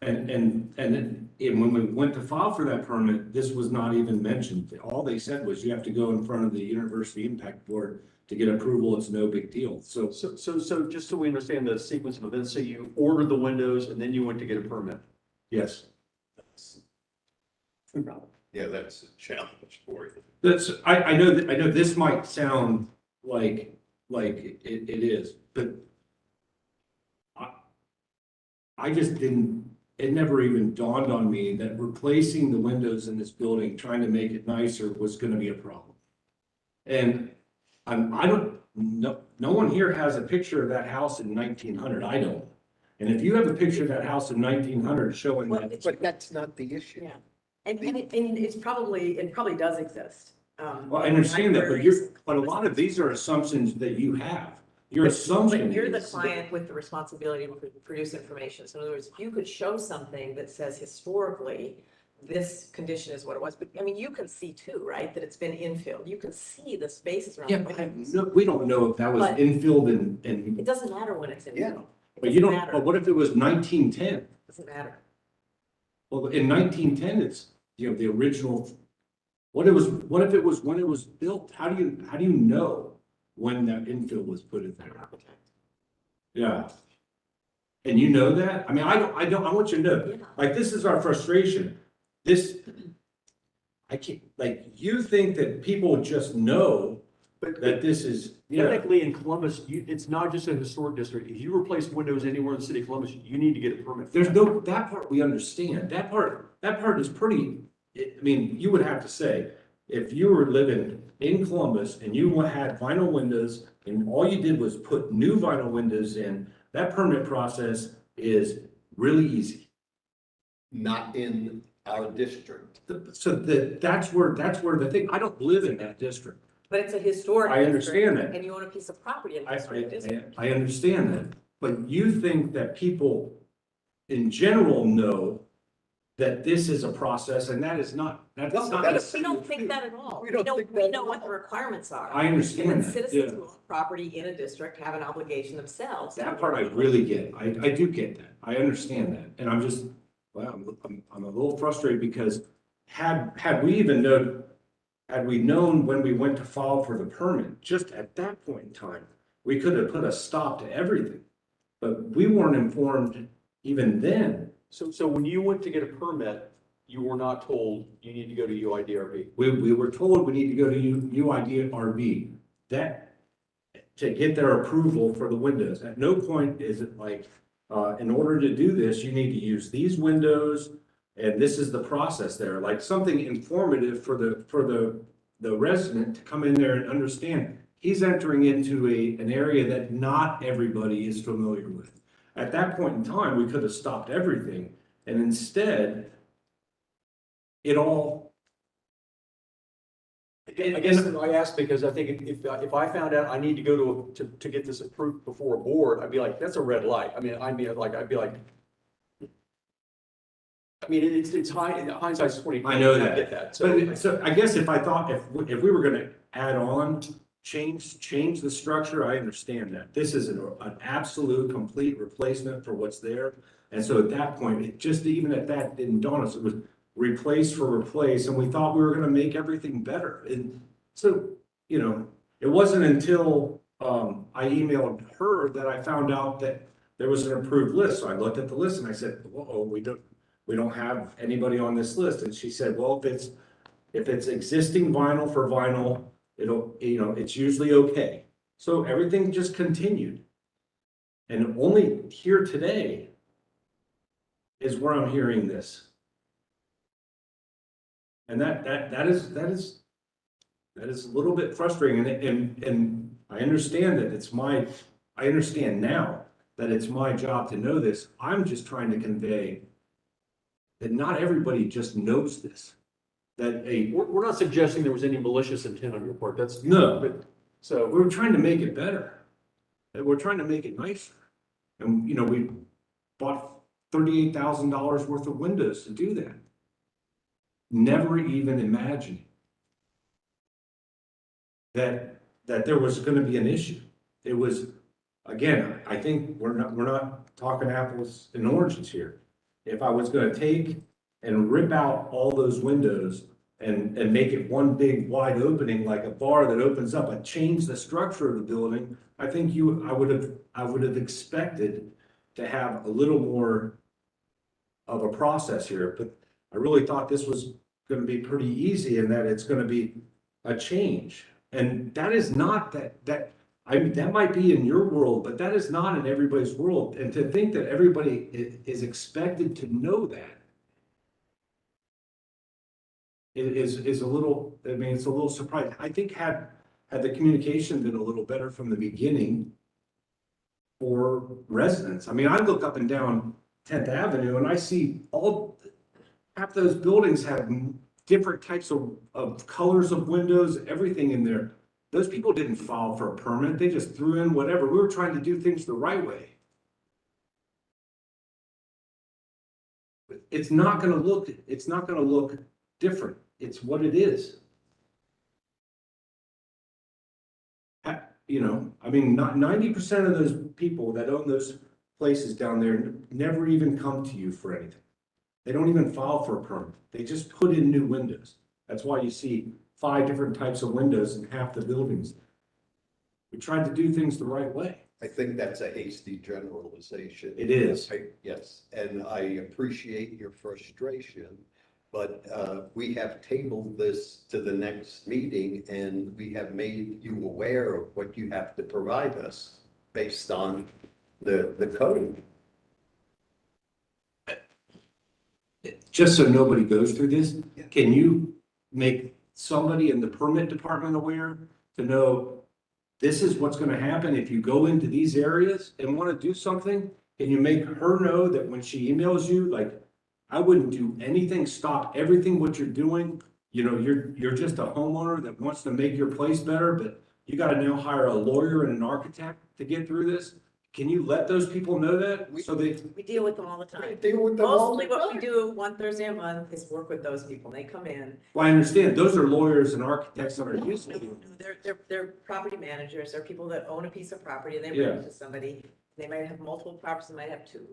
And when we went to file for that permit, this was not even mentioned. All they said was you have to go in front of the University Impact Board to get approval. It's no big deal. So So just so we understand the sequence of events, so you ordered the windows and then you went to get a permit. yes, Yeah, that's a challenge for you. I know this might sound like it is, but I just didn't, it never even dawned on me that replacing the windows in this building, trying to make it nicer was gonna be a problem. And I don't, no one here has a picture of that house in 1900, I don't. And if you have a picture of that house in 1900 showing Well, that, But that's not the issue. Yeah. And it probably does exist. well, I understand that, but a lot of these are assumptions that you have. Your assumption But you're the is that- client with the responsibility to produce information. So in other words, if you could show something that says historically, this condition is what it was, but I mean, you can see too, right, that it's been infilled. You can see the spaces around Yeah, the but windows. we don't know if that was But- infilled and, It doesn't matter when it's Yeah. infilled. It but you doesn't don't, matter. but what if it was 1910? It doesn't matter. Well, in 1910, it's, the original, what if it was when it was built? How do you know when that infill was put in I'm an there? architect. Yeah. And you know that? I mean, I want you to know, Yeah. like, this is our frustration. I can't, like, you think that people just know But that this is, technically in Columbus, it's not just a historic district. If you replace windows anywhere in the city of Columbus, you need to get a permit. there's no, that part we understand. That part is pretty, I mean, you would have to say, if you were living in Columbus and you had vinyl windows and all you did was put new vinyl windows in, that permit process is really easy. Not in our district. So that's where the thing, I don't live in that district. But it's a historic I district, understand that. and you own a piece of property in a historic district. I understand that, but you think that people in general know that this is a process and that is not, that's No, not. that is- We don't think that at all. We don't think that We at know what all. the requirements are. I understand And that, citizens yeah. who own property in a district have an obligation themselves. That part I really get. I do get that. I understand that. And I'm just, well, I'm a little frustrated because had we known when we went to file for the permit, just at that point in time, we could have put a stop to everything. But we weren't informed even then. So when you went to get a permit, you were not told you need to go to UIDRB. We were told we need to go to UIDRB. That, to get their approval for the windows. At no point is it like, in order to do this, you need to use these windows, and this is the process there, like something informative for the resident to come in there and understand. He's entering into an area that not everybody is familiar with. At that point in time, we could have stopped everything, and instead, it all. I guess I asked because I think if I found out I need to go to get this approved before a board, I'd be like, that's a red light. I'd be like, it's hindsight's 20. I know I that. get that. So So I guess if I thought, if we were gonna add on change the structure, I understand that. This is an absolute, complete replacement for what's there. And so at that point, it just, even at that, didn't dawn us, it was replace for replace, and we thought we were gonna make everything better. And so, you know, it wasn't until, I emailed her that I found out that there was an approved list. So I looked at the list and I said, whoa, we don't have anybody on this list. And she said, well, if it's existing vinyl for vinyl, it'll, you know, it's usually okay. So everything just continued. And only here today is where I'm hearing this. And that is a little bit frustrating. And I understand that I understand now that it's my job to know this. I'm just trying to convey that not everybody just knows this. That We're not suggesting there was any malicious intent on your part. That's. No. But, so we're trying to make it better. And we're trying to make it nicer. And, you know, we bought $38,000 worth of windows to do that. Never even imagining that there was going to be an issue. It was, again, I think we're not talking apples and oranges here. If I was going to take and rip out all those windows and make it one big wide opening like a bar that opens up and change the structure of the building, I think I would have expected to have a little more of a process here. But I really thought this was going to be pretty easy and that it's going to be a change. And that is not that might be in your world, but that is not in everybody's world. And to think that everybody is expected to know that is a little, I mean, it's a little surprising. I think had the communication been a little better from the beginning for residents. I mean, I look up and down 10th Avenue and I see half those buildings have different types of colors of windows, everything in there. Those people didn't file for a permit. They just threw in whatever. We were trying to do things the right way. It's not going to look different. It's what it is. You know, I mean, not 90% of those people that own those places down there never even come to you for anything. They don't even file for a permit. They just put in new windows. That's why you see 5 different types of windows in half the buildings. We tried to do things the right way. I think that's a hasty generalization. It is. Yes, and I appreciate your frustration, but we have tabled this to the next meeting and we have made you aware of what you have to provide us based on the code. Just so nobody goes through this, can you make somebody in the permit department aware to know this is what's going to happen if you go into these areas and want to do something? Can you make her know that when she emails you, like, I wouldn't do anything, stop everything what you're doing. You know, you're just a homeowner that wants to make your place better, but you got to now hire a lawyer and an architect to get through this. Can you let those people know that? So We deal with them all the time. Deal with them all. Mostly what we do one Thursday a month is work with those people. They come in. Well, I understand. Those are lawyers and architects that are used to it. They're property managers. They're people that own a piece of property and they Yeah. rent it to somebody. They might have multiple properties, they might have 2.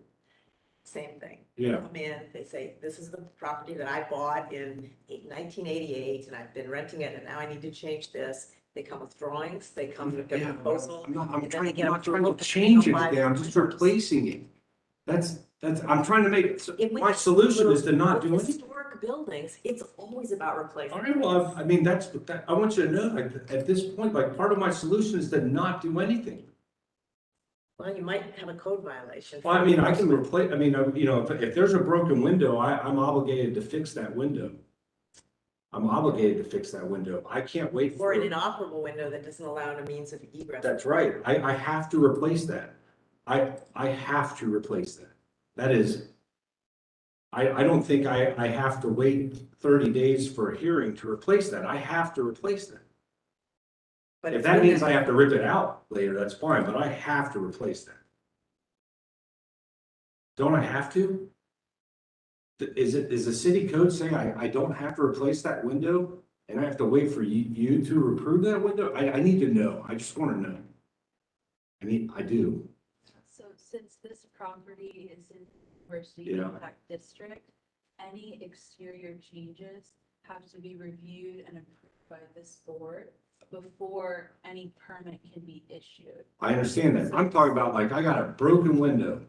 Same thing. They Yeah. come in, they say, this is the property that I bought in 1988 and I've been renting it and now I need to change this. They come with drawings, they come with a Yeah. proposal. I'm and then they trying get not trying approval to to change apply anything. I'm for just windows. replacing it. I'm trying to make it, so If we my have solution is to not do with anything. historic buildings, it's always about All replacing. right, well, I mean, I want you to know, like, at this point, like, part of my solution is to not do anything. Well, you might have a code violation. Well, I mean, I can replace, I mean, you know, if there's a broken window, I'm obligated to fix that window. I'm obligated to fix that window. I can't wait Or for an it. inoperable window that doesn't allow a means of egress. That's right. I have to replace that. I have to replace that. That is, I don't think I have to wait 30 days for a hearing to replace that. I have to replace that. But If it's that really- means I have to rip it out later, that's fine, but I have to replace that. Don't I have to? Is the city code saying I don't have to replace that window And I have to wait for you to approve that window? I need to know. I just want to know. I do. So since this property is in University Yeah. Impact District, any exterior changes have to be reviewed and approved by this board before any permit can be issued. I understand that. I'm talking about like, I got a broken window.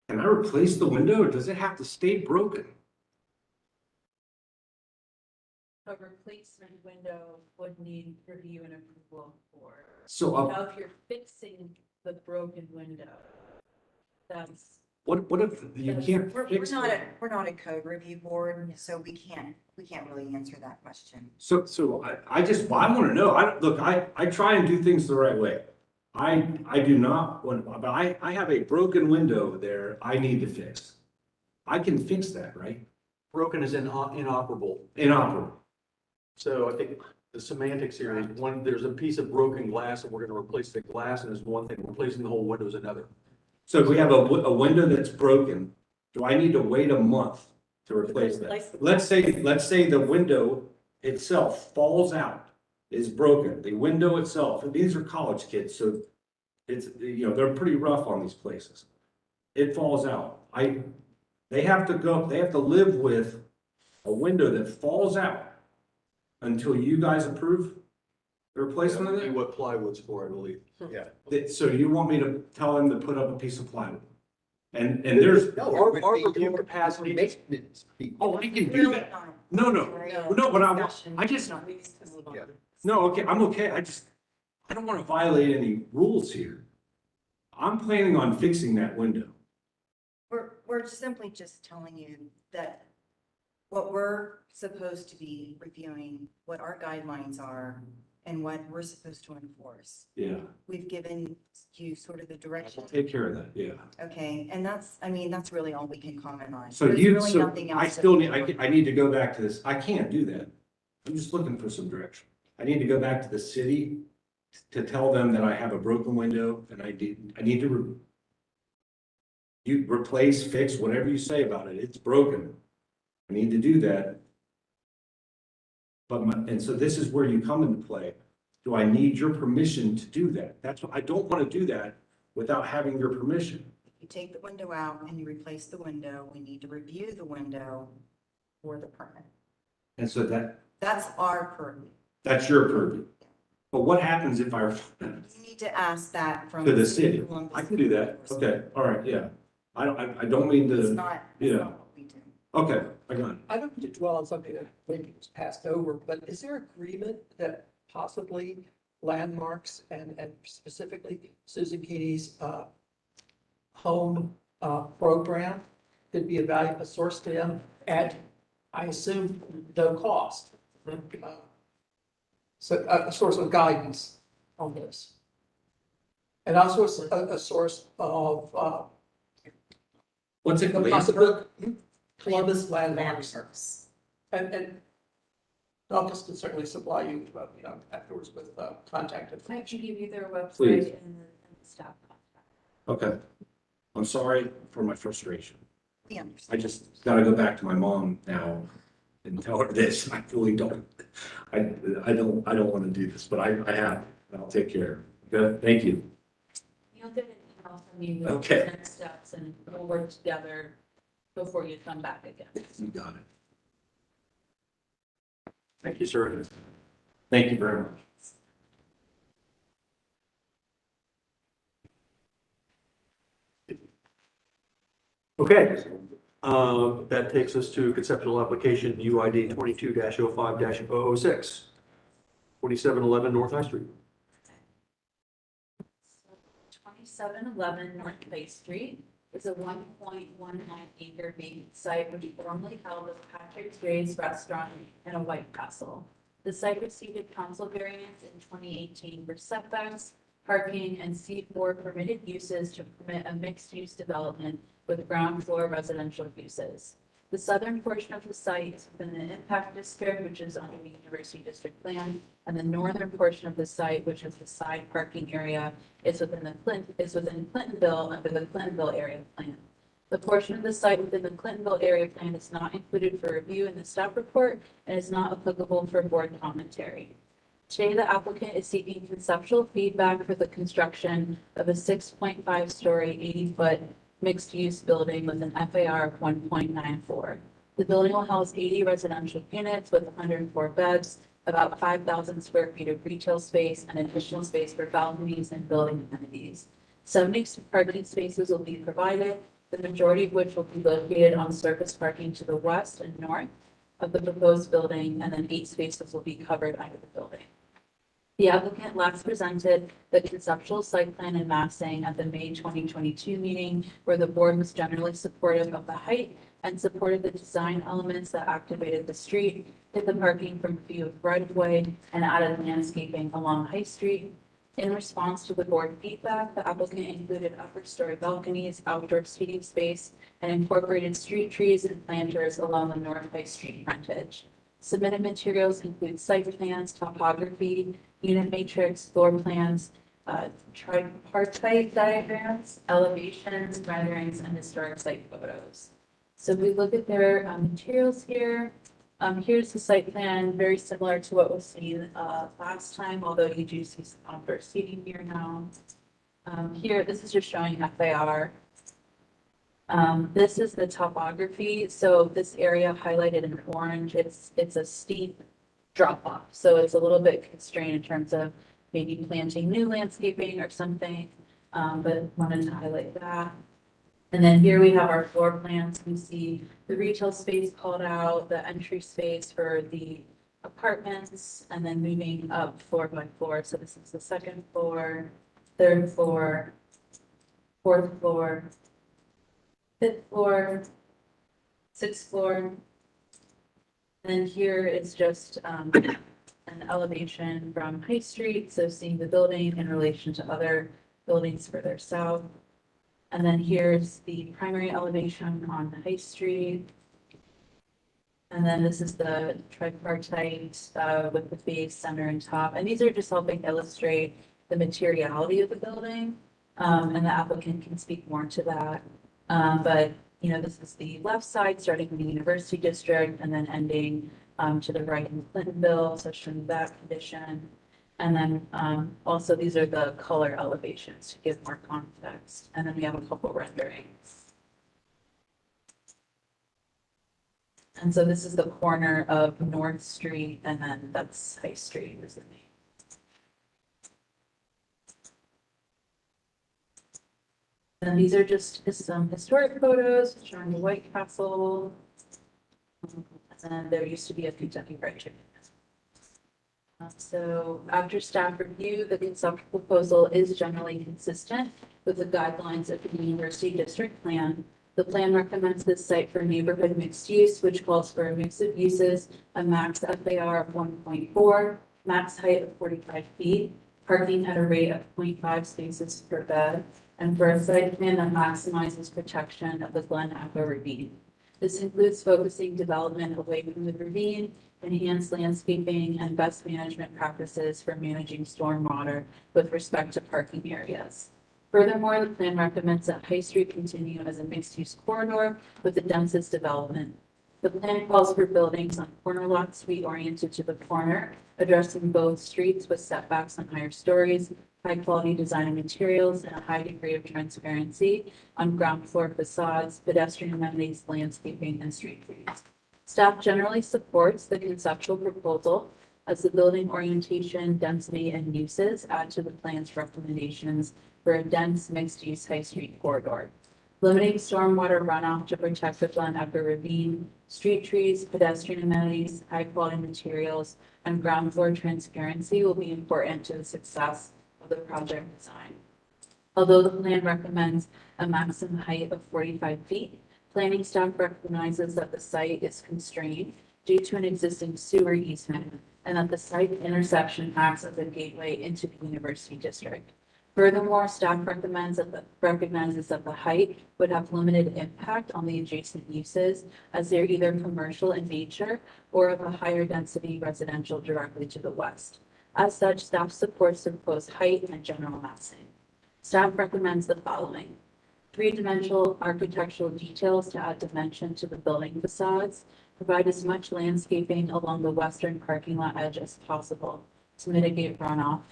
Can I replace the window or does it have to stay broken? A replacement window would need review and approval for. So Now, if you're fixing the broken window, that's, what if you can't We're fix? not a, we're not a code review board, so we can't really answer that question. So I just, well, I want to know. Look, I try and do things the right way. I do not want, but I have a broken window there I need to fix. I can fix that, right? Broken is inoperable. Inoperable. So I think the semantics here is one, there's a piece of broken glass and we're gonna replace the glass, and there's one thing, replacing the whole window is another. So if we have a window that's broken, do I need to wait a month to replace Replace that? the Let's say the window itself falls out, is broken, the window itself, and these are college kids, so it's, they're pretty rough on these places. It falls out. They have to live with a window that falls out until you guys approve the replacement of See it? what plywood's for, I believe. So you want me to tell them to put up a piece of plywood? And there's, No, Our- it would our be review your capacity- maintenance people. oh, I can do Really that. not. No, no, no, but I just, Yeah. no, okay, I'm okay. I don't want to violate any rules here. I'm planning on fixing that window. We're simply just telling you that what we're supposed to be reviewing, what our guidelines are, and what we're supposed to enforce. Yeah, We've given you sort of the direction, I'll take care of that, yeah. okay? And that's really all we can comment on. So There's really nothing else I that still we need, can- I need to go back to this. I can't do that. I'm just looking for some direction. I need to go back to the city to tell them that I have a broken window and I need to you replace, fix, whatever you say about it. It's broken. I need to do that. And so this is where you come into play. Do I need your permission to do that? That's what, I don't want to do that without having your permission. If you take the window out and you replace the window, we need to review the window for the permit. And so That's our purview. that's your purview. But what happens if You need to ask that from. to the city? Columbus. I can do that. Okay, all right, yeah. I don't mean It's to, not, yeah. it's not what we do. okay, I got it. I don't mean to dwell on something that maybe was passed over, but is there agreement that possibly landmarks and specifically Susan Keeney's home program could be a source to them at, I assume, no cost? So a source of guidance on this. And also a source of What's it the called? possibility, Columbus landmarks. landmarks. And Douglas can certainly supply you, afterwards with contact I information. can give you their Please. website and the staff contact. Okay. I'm sorry for my frustration. We understand. I just gotta go back to my mom now and tell her this. I really don't. I don't want to do this, but I have. I'll take care. Good, thank you. You'll get an email from me with Okay. the next steps, and we'll work together before you come back again. You got it. Thank you, sir. Thank you very much. Okay, that takes us to conceptual application UID 22-05-006, 2711 North High Street. 2711 North Bay Street is a 1.19 acre vacant site which formerly held as Patrick's Gray's Restaurant and a White Castle. The site received council variance in 2018 for setbacks, parking, and C4 permitted uses to permit a mixed-use development with ground floor residential uses. The southern portion of the site is within the impact district, which is under the University District Plan, and the northern portion of the site, which is the side parking area, is within Clintonville under the Clintonville Area Plan. The portion of the site within the Clintonville area plan is not included for review in the staff report and is not applicable for board commentary. Today, the applicant is seeking conceptual feedback for the construction of a 6.5-story, 80-foot mixed-use building with an FAR of 1.94. The building will house 80 residential units with 104 beds, about 5,000 square feet of retail space, and additional space for balconies and building amenities. 70 parking spaces will be provided, the majority of which will be located on surface parking to the west and north of the proposed building, and then 8 spaces will be covered under the building. The applicant last presented the conceptual site plan and massing at the May 2022 meeting, where the board was generally supportive of the height and supported the design elements that activated the street, hid the parking from view of right-of-way, and added landscaping along High Street. In response to the board feedback, the applicant included upper story balconies, outdoor seating space, and incorporated street trees and planters along the North High Street frontage. Submitted materials include site plans, topography, unit matrix, floor plans, tripartite diagrams, elevations, renderings, and historic site photos. So if we look at their materials here, here's the site plan, very similar to what was seen last time, although you do see some outdoor seating here now. Here, this is just showing FAR. This is the topography. So this area highlighted in orange, it's a steep drop off. So it's a little bit constrained in terms of maybe planting new landscaping or something, but wanted to highlight that. And then here we have our floor plans. We see the retail space called out, the entry space for the apartments, and then moving up floor by floor. So this is the second floor, third floor, fourth floor, fifth floor, sixth floor. And here is just an elevation from High Street, so seeing the building in relation to other buildings further south. And then here's the primary elevation on High Street. And then this is the tripartite with the base, center, and top. And these are just helping illustrate the materiality of the building. And the applicant can speak more to that. But you know, this is the left side, starting in the University District and then ending to the right in Clintonville, so showing that condition. And then also these are the color elevations to give more context. And then we have a couple renderings. And so this is the corner of North Street, and then that's High Street is the name. And these are just some historic photos showing the White Castle. And then there used to be a Kentucky Fried Chicken. So after staff review, the conceptual proposal is generally consistent with the guidelines of the University District Plan. The plan recommends this site for neighborhood mixed use, which calls for a mix of uses, a max FAR of 1.4, max height of 45 feet, parking at a rate of 0.5 spaces per bed, and for a site plan that maximizes protection of the Glen Echo ravine. This includes focusing development away from the ravine, enhanced landscaping, and best management practices for managing stormwater with respect to parking areas. Furthermore, the plan recommends that High Street continue as a mixed-use corridor with the densest development. The plan calls for buildings on corner lots to be oriented to the corner, addressing both streets with setbacks on higher stories, high-quality design and materials, and a high degree of transparency on ground floor facades, pedestrian amenities, landscaping, and street trees. Staff generally supports the conceptual proposal as the building orientation, density, and uses add to the plan's recommendations for a dense mixed-use High Street corridor. Limiting stormwater runoff to protect the Glen Echo ravine, street trees, pedestrian amenities, high-quality materials, and ground floor transparency will be important to the success of the project design. Although the plan recommends a maximum height of 45 feet, planning staff recognizes that the site is constrained due to an existing sewer easement and that the site intersection acts as a gateway into the University District. Furthermore, staff recognizes that the height would have limited impact on the adjacent uses as they're either commercial in nature or of a higher density residential directly to the west. As such, staff supports the proposed height and general massing. Staff recommends the following. Three-dimensional architectural details to add dimension to the building facades. Provide as much landscaping along the western parking lot edge as possible to mitigate runoff.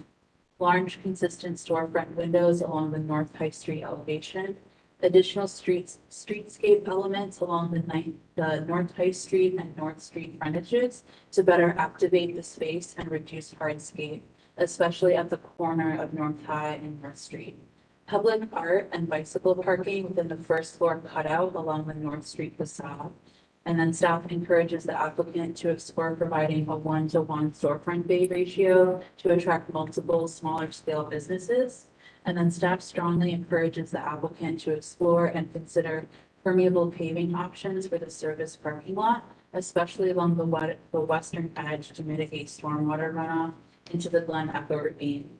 Large consistent storefront windows along the North High Street elevation. Additional streetscape elements along the North High Street and North Street frontages to better activate the space and reduce hardscape, especially at the corner of North High and North Street. Public art and bicycle parking within the first floor cutout along the North Street facade. And then staff encourages the applicant to explore providing a 1-to-1 storefront bay ratio to attract multiple smaller scale businesses. And then staff strongly encourages the applicant to explore and consider permeable paving options for the service parking lot, especially along the western edge to mitigate stormwater runoff into the Glen Echo Ravine.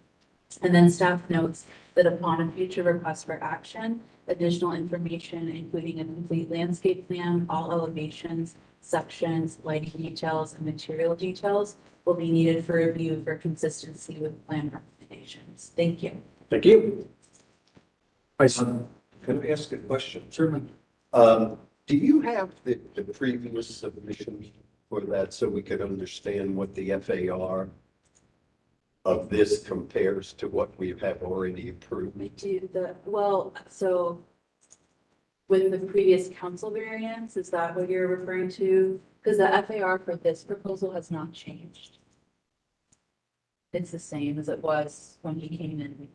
And then staff notes that upon a future request for action, additional information, including a complete landscape plan, all elevations, sections, lighting details, and material details will be needed for review for consistency with plan recommendations. Thank you. Thank you. Can I ask a question? Certainly. Do you have the previous submission for that so we could understand what the FAR of this compares to what we have already approved? We do so with the previous council variance, is that what you're referring to? Because the FAR for this proposal has not changed. It's the same as it was when he came in.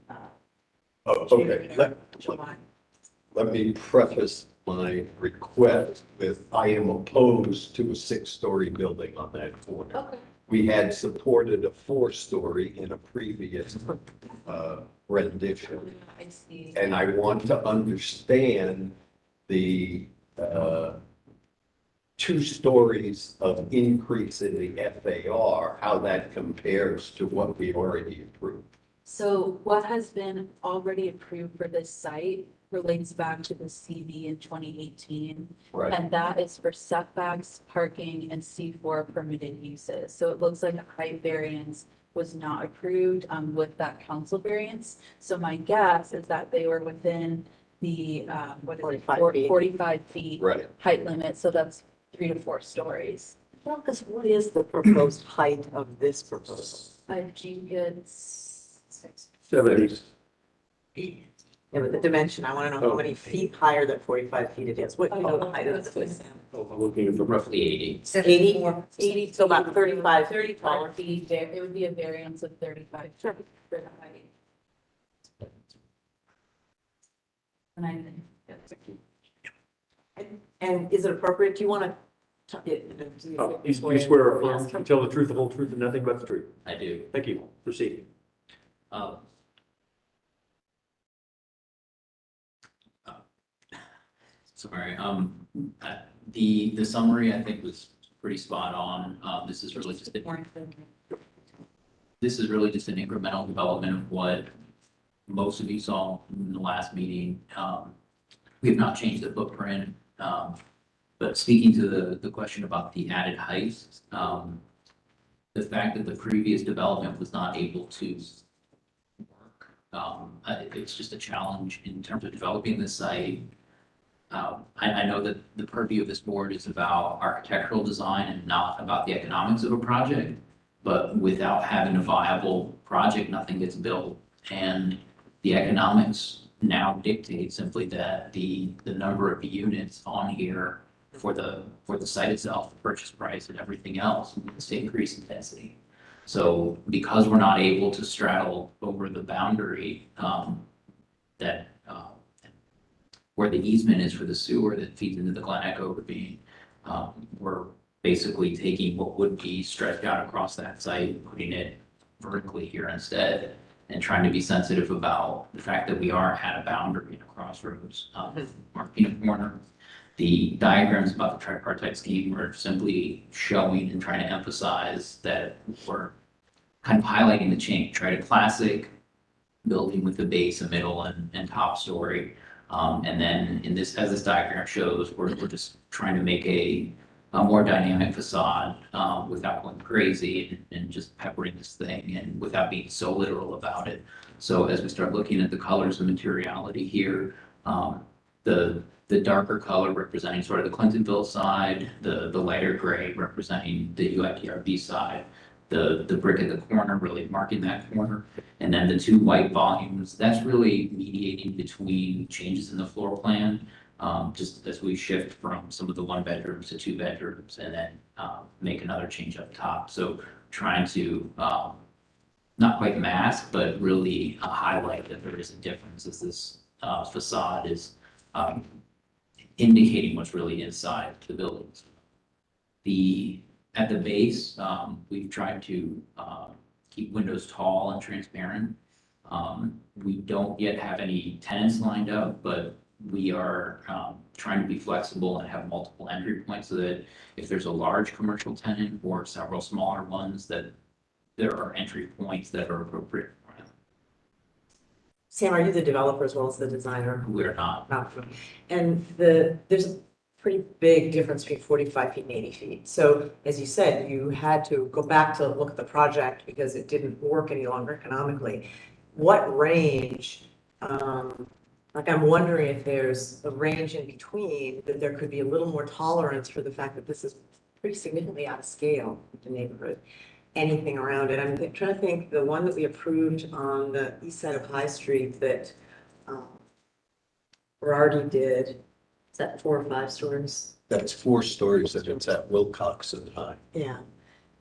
Oh, okay. July. Let me preface my request with, I am opposed to a 6-story building on that corner. Okay. We had supported a 4-story in a previous rendition. I see. And I want to understand the 2 stories of increase in the FAR, how that compares to what we already approved. So what has been already approved for this site relates back to the CB in 2018. Right. And that is for setbacks, parking, and C4 permitted uses. So it looks like a height variance was not approved with that council variance. So my guess is that they were within the, 45 feet. 45 feet Right. height limit. So that's 3 to 4 stories. Well, because what is the proposed height of this proposal? I think it's 70s. Yeah, but the dimension, I want to know how many feet higher that 45 feet it is. What, you know, the height of this? Oh, I'm looking at the Roughly 80. 80? 80, So about 35 feet 35 taller. feet, it would be a variance of 35 feet for the height. And I think that's And is it appropriate, do you want to? You swear or affirm to tell the truth, the whole truth, and nothing but the truth. I do. Thank you. Proceed. Sorry, the summary I think was pretty spot on. This is really just an incremental development of what most of you saw in the last meeting. We have not changed the footprint, but speaking to the question about the added heights, the fact that the previous development was not able to work, it's just a challenge in terms of developing this site. I know that the purview of this board is about architectural design and not about the economics of a project, but without having a viable project, nothing gets built. And the economics now dictate simply that the number of units on here for the site itself, the purchase price and everything else, needs to increase in density. So because we're not able to straddle over the boundary that where the easement is for the sewer that feeds into the Glen Echo Ravine, we're basically taking what would be stretched out across that site, putting it vertically here instead, and trying to be sensitive about the fact that we are at a boundary and a crossroads, marking a corner. The diagrams about the tripartite scheme were simply showing and trying to emphasize that we're kind of highlighting the change, right? A classic building with the base, a middle, and top story. And then in this, as this diagram shows, we're just trying to make a more dynamic facade without going crazy and just peppering this thing and without being so literal about it. So as we start looking at the colors and materiality here, the darker color representing sort of the Clintonville side, the lighter gray representing the UIDRB side, the brick at the corner really marking that corner, and then the two white volumes, that's really mediating between changes in the floor plan, just as we shift from some of the one bedrooms to two bedrooms and then make another change up top. So trying to not quite mask, but really highlight that there is a difference as this facade is indicating what's really inside the buildings. At the base, we've tried to keep windows tall and transparent. We don't yet have any tenants lined up, but we are trying to be flexible and have multiple entry points so that if there's a large commercial tenant or several smaller ones, that there are entry points that are appropriate for them. Sam, are you the developer as well as the designer? We're not. Not. And there's a pretty big difference between 45 feet and 80 feet. So as you said, you had to go back to look at the project because it didn't work any longer economically. What range, like I'm wondering if there's a range in between that there could be a little more tolerance for the fact that this is pretty significantly out of scale with the neighborhood. Anything around it. I'm trying to think, the one that we approved on the east side of High Street that Berardi did, is that 4 or 5 stories? That's 4 stories and it's at Wilcoxon High. Yeah.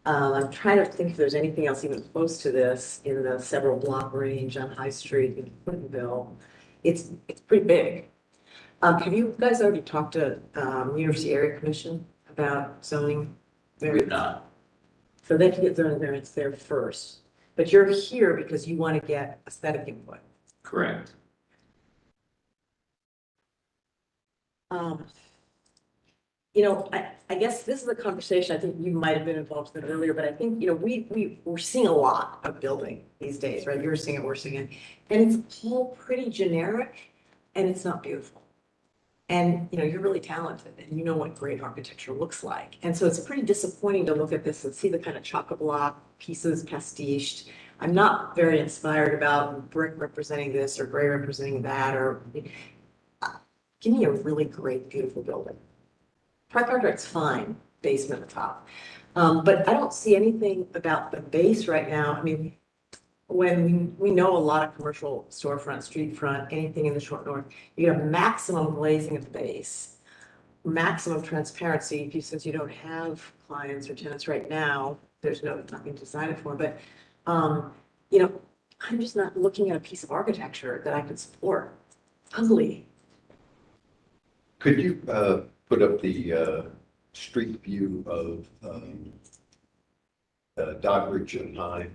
I'm trying to think if there's anything else even close to this in the several block range on High Street in Clintonville. It's pretty big. Have you guys already talked to University Area Commission about zoning? We're not. So they can get zoning variance there first, but you're here because you want to get aesthetic input. Correct. You know, I guess this is a conversation, I think you might have been involved in it earlier, but I think, you know, we're seeing a lot of building these days, right? You're seeing it, we're seeing it, and it's all pretty generic and it's not beautiful. And, you know, you're really talented and you know what great architecture looks like. And so it's pretty disappointing to look at this and see the kind of chock-a-block pieces pastiched. I'm not very inspired about brick representing this or gray representing that, or give me a really great, beautiful building. Tricart's fine, basement at the top. But I don't see anything about the base right now. I mean, when we know a lot of commercial storefront, street front, anything in the short north, you have maximum glazing at the base, maximum transparency. Since you don't have clients or tenants right now, there's nothing to design it for. But you know, I'm just not looking at a piece of architecture that I could support. Ugly. Could you put up the street view of Doddridge and High?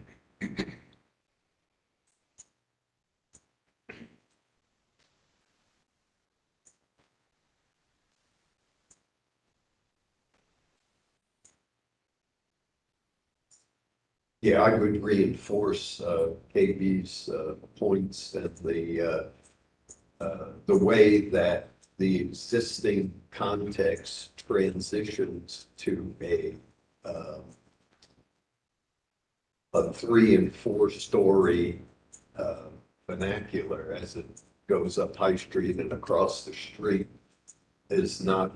Yeah, I would reinforce KB's points that the way that the existing context transitions to a 3 and 4 story vernacular as it goes up High Street and across the street is not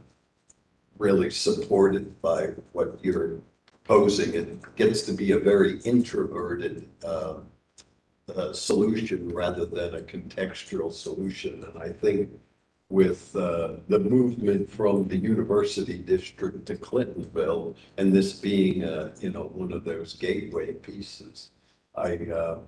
really supported by what you're proposing. It gets to be a very introverted solution rather than a contextual solution. And I think with the movement from the University District to Clintonville, and this being you know, one of those gateway pieces, I'm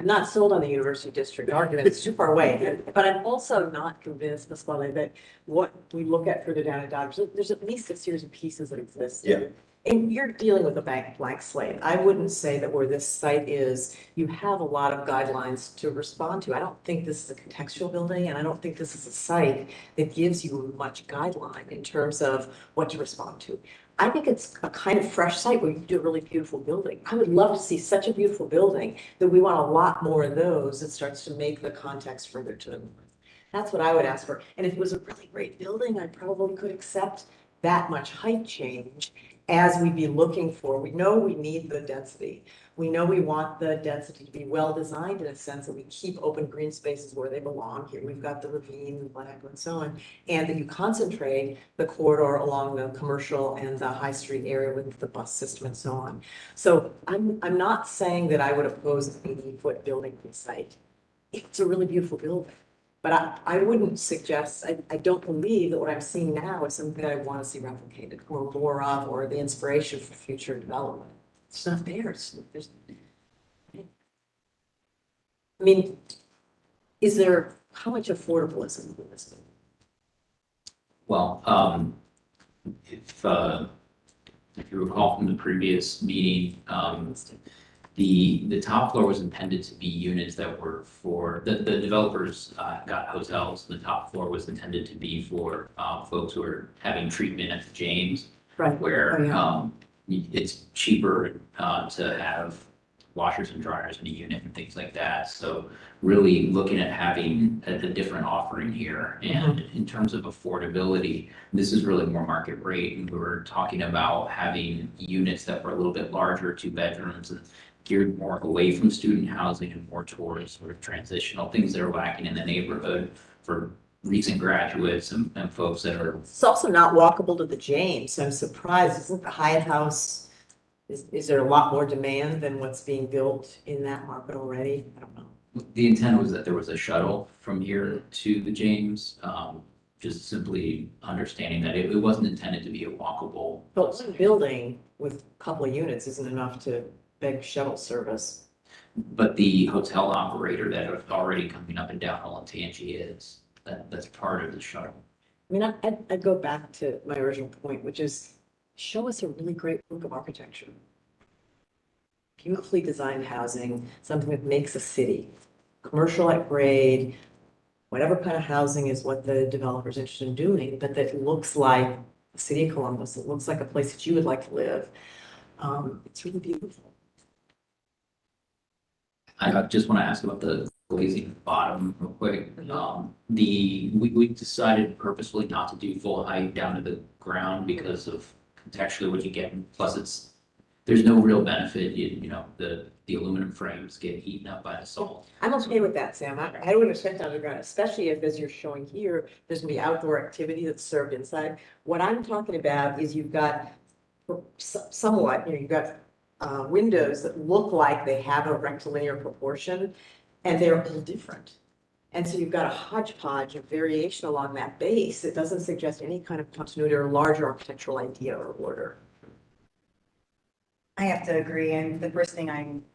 not sold on the University District argument. It's too far away. But I'm also not convinced, Pasquale, that what we look at further down at Dodge, there's at least a series of pieces that exist. Yeah. And you're dealing with a blank slate. I wouldn't say that where this site is, you have a lot of guidelines to respond to. I don't think this is a contextual building, and I don't think this is a site that gives you much guideline in terms of what to respond to. I think it's a kind of fresh site where you can do a really beautiful building. I would love to see such a beautiful building that we want a lot more of those that starts to make the context further to the north. That's what I would ask for. And if it was a really great building, I probably could accept that much height change as we'd be looking for, we know we need the density. We know we want the density to be well-designed in a sense that we keep open green spaces where they belong. Here, we've got the ravine, the black, and so on. And that you concentrate the corridor along the commercial and the high street area with the bus system and so on. So I'm not saying that I would oppose an 80-foot building site. It's a really beautiful building. But I wouldn't suggest, I don't believe that what I'm seeing now is something that I want to see replicated or more of, or the inspiration for future development. It's not there. There's, I mean, how much affordableism in this? Well, if you recall from the previous meeting, the top floor was intended to be units that were for, the developers got hotels. The top floor was intended to be for folks who are having treatment at the James. Right. Where Oh, it's cheaper to have washers and dryers in a unit and things like that. So really looking at having a different offering here. And in terms of affordability, this is really more market rate. And we were talking about having units that were a little bit larger, 2 bedrooms, and geared more away from student housing and more towards sort of transitional things that are lacking in the neighborhood for recent graduates and folks that are. It's also not walkable to the James. So I'm surprised. Isn't the Hyatt House, is there a lot more demand than what's being built in that market already? I don't know. The intent was that there was a shuttle from here to the James, just simply understanding that it wasn't intended to be a walkable. But one building with a couple of units isn't enough to beg shuttle service. But the hotel operator that is already coming up and down Olentangy is, that's part of the shuttle. I mean, I'd go back to my original point, which is show us a really great work of architecture. Beautifully designed housing, something that makes a city, commercial at grade, whatever kind of housing is what the developer's interested in doing, but that looks like the city of Columbus. It looks like a place that you would like to live. It's really beautiful. I just want to ask about the glazing bottom real quick. We decided purposefully not to do full height down to the ground because of contextually what you get. Plus there's no real benefit, you know, the aluminum frames get eaten up by the salt. I'm okay with that, Sam. I would expect underground, especially if, as you're showing here, there's gonna be outdoor activity that's served inside. What I'm talking about is you've got somewhat, you know, you've got windows that look like they have a rectilinear proportion, and they're all different. And so you've got a hodgepodge of variation along that base. It doesn't suggest any kind of continuity or larger architectural idea or order. I have to agree, and the first thing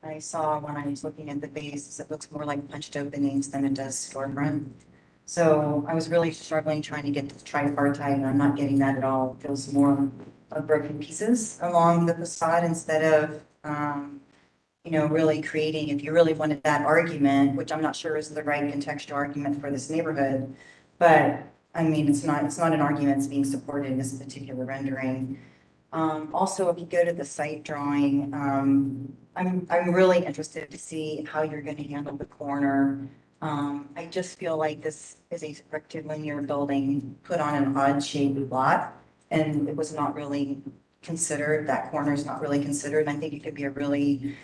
I saw when I was looking at the base is it looks more like punched openings than it does storefront. So I was really struggling trying to get to the tripartite, and I'm not getting that at all. It feels more of broken pieces along the facade instead of, you know, really creating, if you really wanted that argument, which I'm not sure is the right contextual argument for this neighborhood, but I mean, it's not an argument that's being supported in this particular rendering. Also, if you go to the site drawing, I'm really interested to see how you're going to handle the corner. I just feel like this is a rectilinear building put on an odd shaped lot, and it was not really considered. That corner is not really considered. And I think it could be a really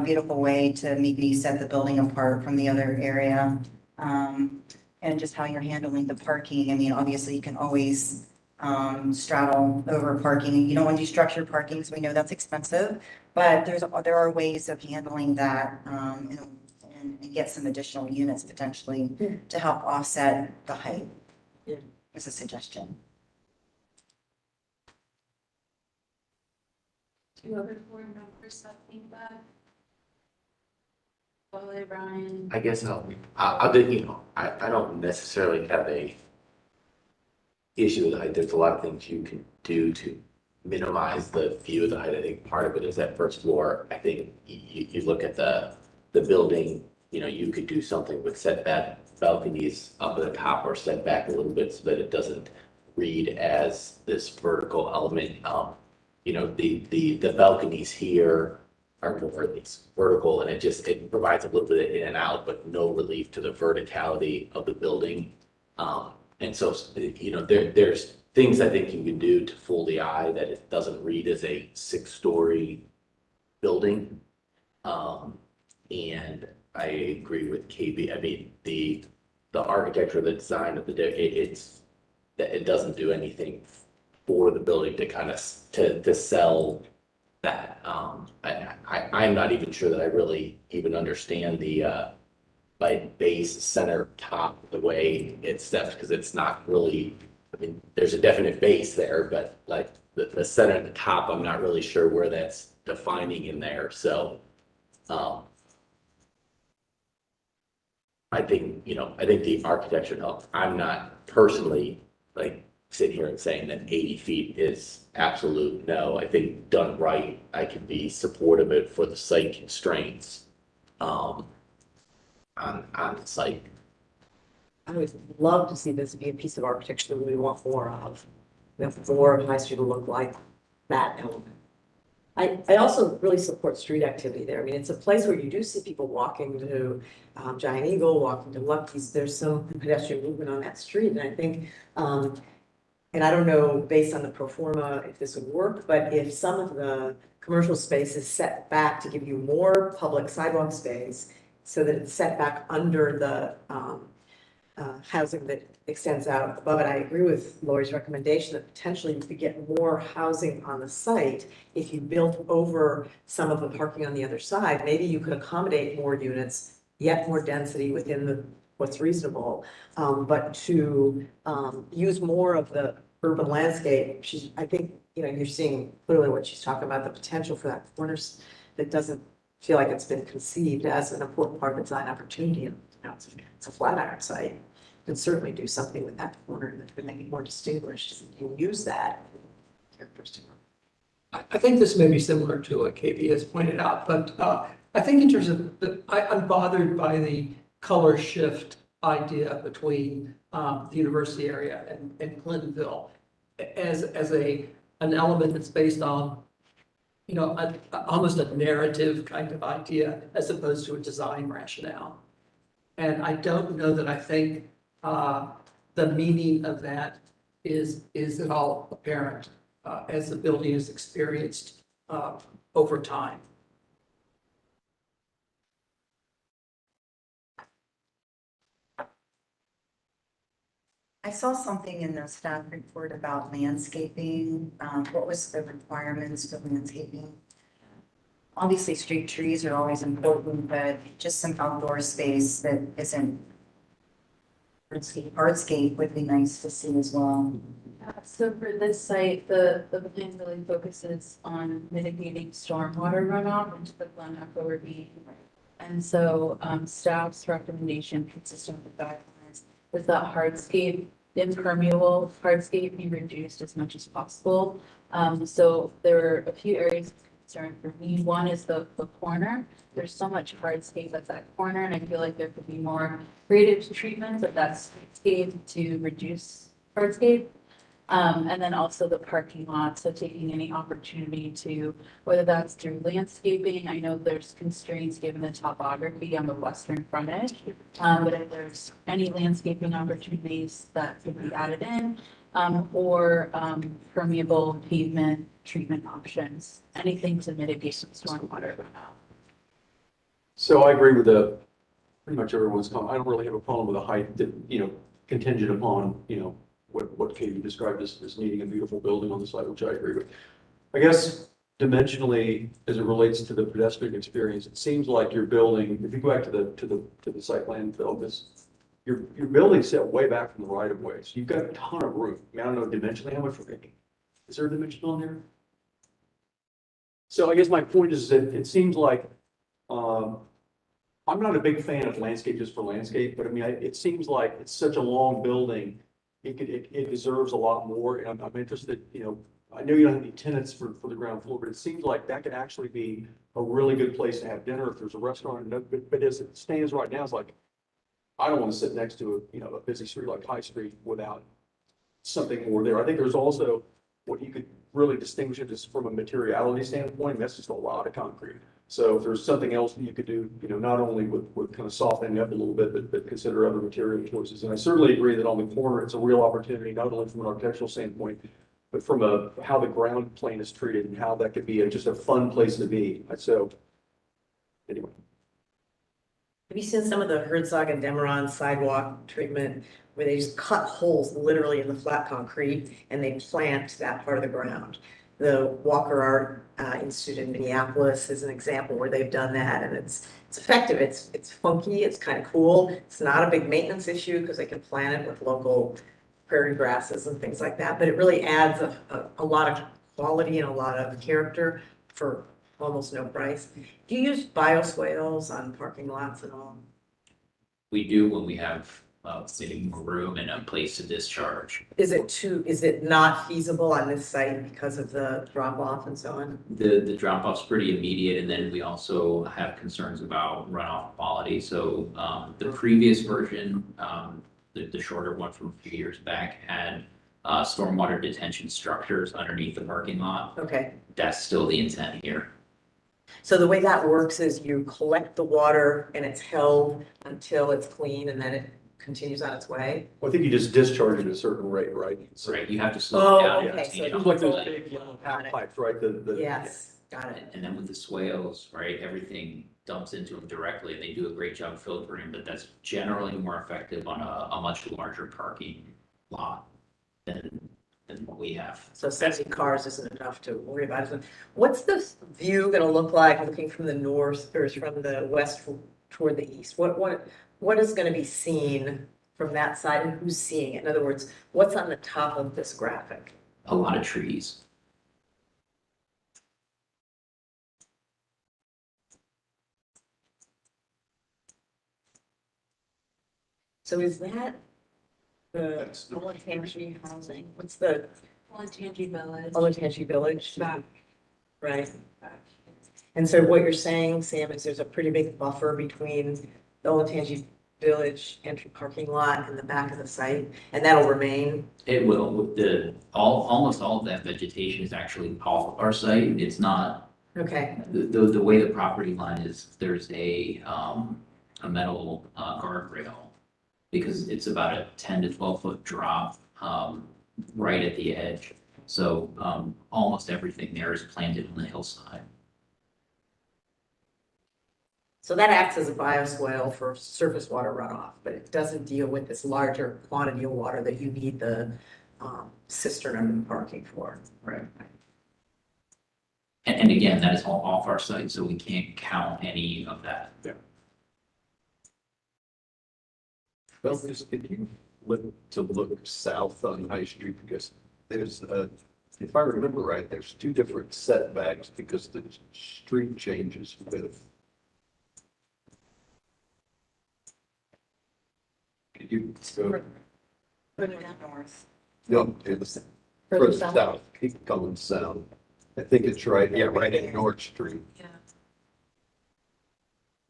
beautiful way to maybe set the building apart from the other area. And just how you're handling the parking. I mean, obviously you can always straddle over parking. You don't want to do structured parking, because we know that's expensive, but there are ways of handling that and get some additional units potentially to help offset the height. As a suggestion. 2 other board members have feedback. Wally, Brian. I guess I'll do, you know, I don't necessarily have a issue with the height. There's a lot of things you can do to minimize the view of the height. I think part of it is that first floor. I think you look at the building, you know, you could do something with setback balconies up at the top or set back a little bit so that it doesn't read as this vertical element. You know, the balconies here are more at least vertical, and it provides a little bit of in and out, but no relief to the verticality of the building. And so, you know, there's things I think you can do to fool the eye that it doesn't read as a 6-story building. And I agree with KB. I mean, the architecture, the design of it doesn't do anything for the building to kind of, to sell that. I'm not even sure that I really even understand the, like base center top, the way it's set, because it's not really, I mean, there's a definite base there, but like the center at the top, I'm not really sure where that's defining in there, so, I think the architecture helps. I'm not personally like sitting here and saying that 80 feet is absolute no. I think done right, I can be supportive of it for the site constraints, on the site. I would love to see this be a piece of architecture that we want more of. We have more of High Street to look like that element. I also really support street activity there. I mean, it's a place where you do see people walking to Giant Eagle, walking to Lucky's. There's some pedestrian movement on that street. And I think, and I don't know based on the pro forma if this would work, but if some of the commercial space is set back to give you more public sidewalk space so that it's set back under the housing that extends out above it. I agree with Lori's recommendation that potentially you could get more housing on the site if you built over some of the parking on the other side. Maybe you could accommodate more units, yet more density within what's reasonable, but to use more of the urban landscape. I think, you're seeing clearly what she's talking about, the potential for that corners that doesn't feel like it's been conceived as an important part of design opportunity. It's a flat iron site. You can certainly do something with that corner that could make it more distinguished. You can use that characteristic. I think this may be similar to what KB has pointed out, but I think in terms of, I'm bothered by the color shift idea between the university area and Clintonville as an element that's based on, almost a narrative kind of idea as opposed to a design rationale. And I don't know that I think the meaning of that is at all apparent as the building is experienced over time. I saw something in the staff report about landscaping. What was the requirements for landscaping? Obviously, street trees are always important, but just some outdoor space that isn't hardscape would be nice to see as well. So for this site, the plan really focuses on mitigating stormwater runoff into the Glen Echo Ravine. And so staff's recommendation, consistent with the guidelines, is that hardscape, impermeable hardscape be reduced as much as possible. So there are a few areas of concern for me. One is the corner. There's so much hardscape at that corner, and I feel like there could be more creative treatments of that streetscape to reduce hardscape. And then also the parking lot, so taking any opportunity to, whether that's through landscaping, I know there's constraints given the topography on the western frontage, but if there's any landscaping opportunities that could be added in, or permeable pavement treatment options, anything to mitigate some stormwater runoff. So I agree with pretty much everyone's comment. I don't really have a problem with the height that, contingent upon, what Katie described as needing a beautiful building on the site, which I agree with. I guess dimensionally, as it relates to the pedestrian experience, it seems like your building, if you go back to the site plan, Phil, your building's set way back from the right of way. So you've got a ton of room. I mean, I don't know dimensionally how much we're making. Is there a dimension on there? So I guess my point is that it seems like, I'm not a big fan of landscape just for landscape, but I mean, it seems like it's such a long building. It deserves a lot more, and I'm interested, I know you don't have any tenants for the ground floor, but it seems like that could actually be a really good place to have dinner if there's a restaurant. But as it stands right now, it's like, I don't want to sit next to a busy street like High Street without something more there. I think there's also what you could really distinguish it is from a materiality standpoint. That's just a lot of concrete. So if there's something else that you could do, not only with kind of softening up a little bit, but consider other material choices. And I certainly agree that on the corner, it's a real opportunity, not only from an architectural standpoint, but from how the ground plane is treated and how that could be just a fun place to be. So anyway. Have you seen some of the Herzog and Demeron sidewalk treatment where they just cut holes literally in the flat concrete and they plant that part of the ground? The Walker Art Institute in Minneapolis is an example where they've done that, and it's effective. It's funky. It's kind of cool. It's not a big maintenance issue because they can plant it with local prairie grasses and things like that. But it really adds a lot of quality and a lot of character for almost no price. Do you use bioswales on parking lots and all? We do when we have, maybe more room and a place to discharge. Is it not feasible on this site because of the drop off and so on? The drop off's pretty immediate, and then we also have concerns about runoff quality. So, the previous version, the shorter one from a few years back had, stormwater detention structures underneath the parking lot. Okay. That's still the intent here. So the way that works is you collect the water and it's held until it's clean and then it continues on its way? Well, I think you just discharge it at a certain rate, right? So Right, you have to slow it Oh, down. okay, to so get it's off like the those line. big yellow Got it. pipes, right? Yes, got it. And then with the swales, right, everything dumps into them directly. They do a great job filtering, but that's generally more effective on a much larger parking lot than what we have. So 70 cars isn't enough to worry about. What's the view gonna look like looking from the north or from the west toward the east? What is gonna be seen from that side and who's seeing it? In other words, what's on the top of this graphic? A lot of trees. So is that the That's the- Olentangy housing? What's the Olentangy Village. Olentangy Village? Back. Right. And so what you're saying, Sam, is there's a pretty big buffer between the Olentangy Village entry parking lot and the back of the site, and that'll remain? It will, with almost all of that vegetation is actually off our site. It's not, Okay, the way the property line is, there's a metal guardrail. Because it's about a 10 to 12 foot drop, right at the edge. So, almost everything there is planted on the hillside. so that acts as a bioswale for surface water runoff, but it doesn't deal with this larger quantity of water that you need the cistern under the parking for. Right. And again, that is all off our site, so we can't count any of that. Well, just if you look south on High Street, because there's, if I remember right, there's two different setbacks because the street changes with. Could you go, North. no, it's further south, keep going south. I think it's right, yeah, right at North Street. Yeah.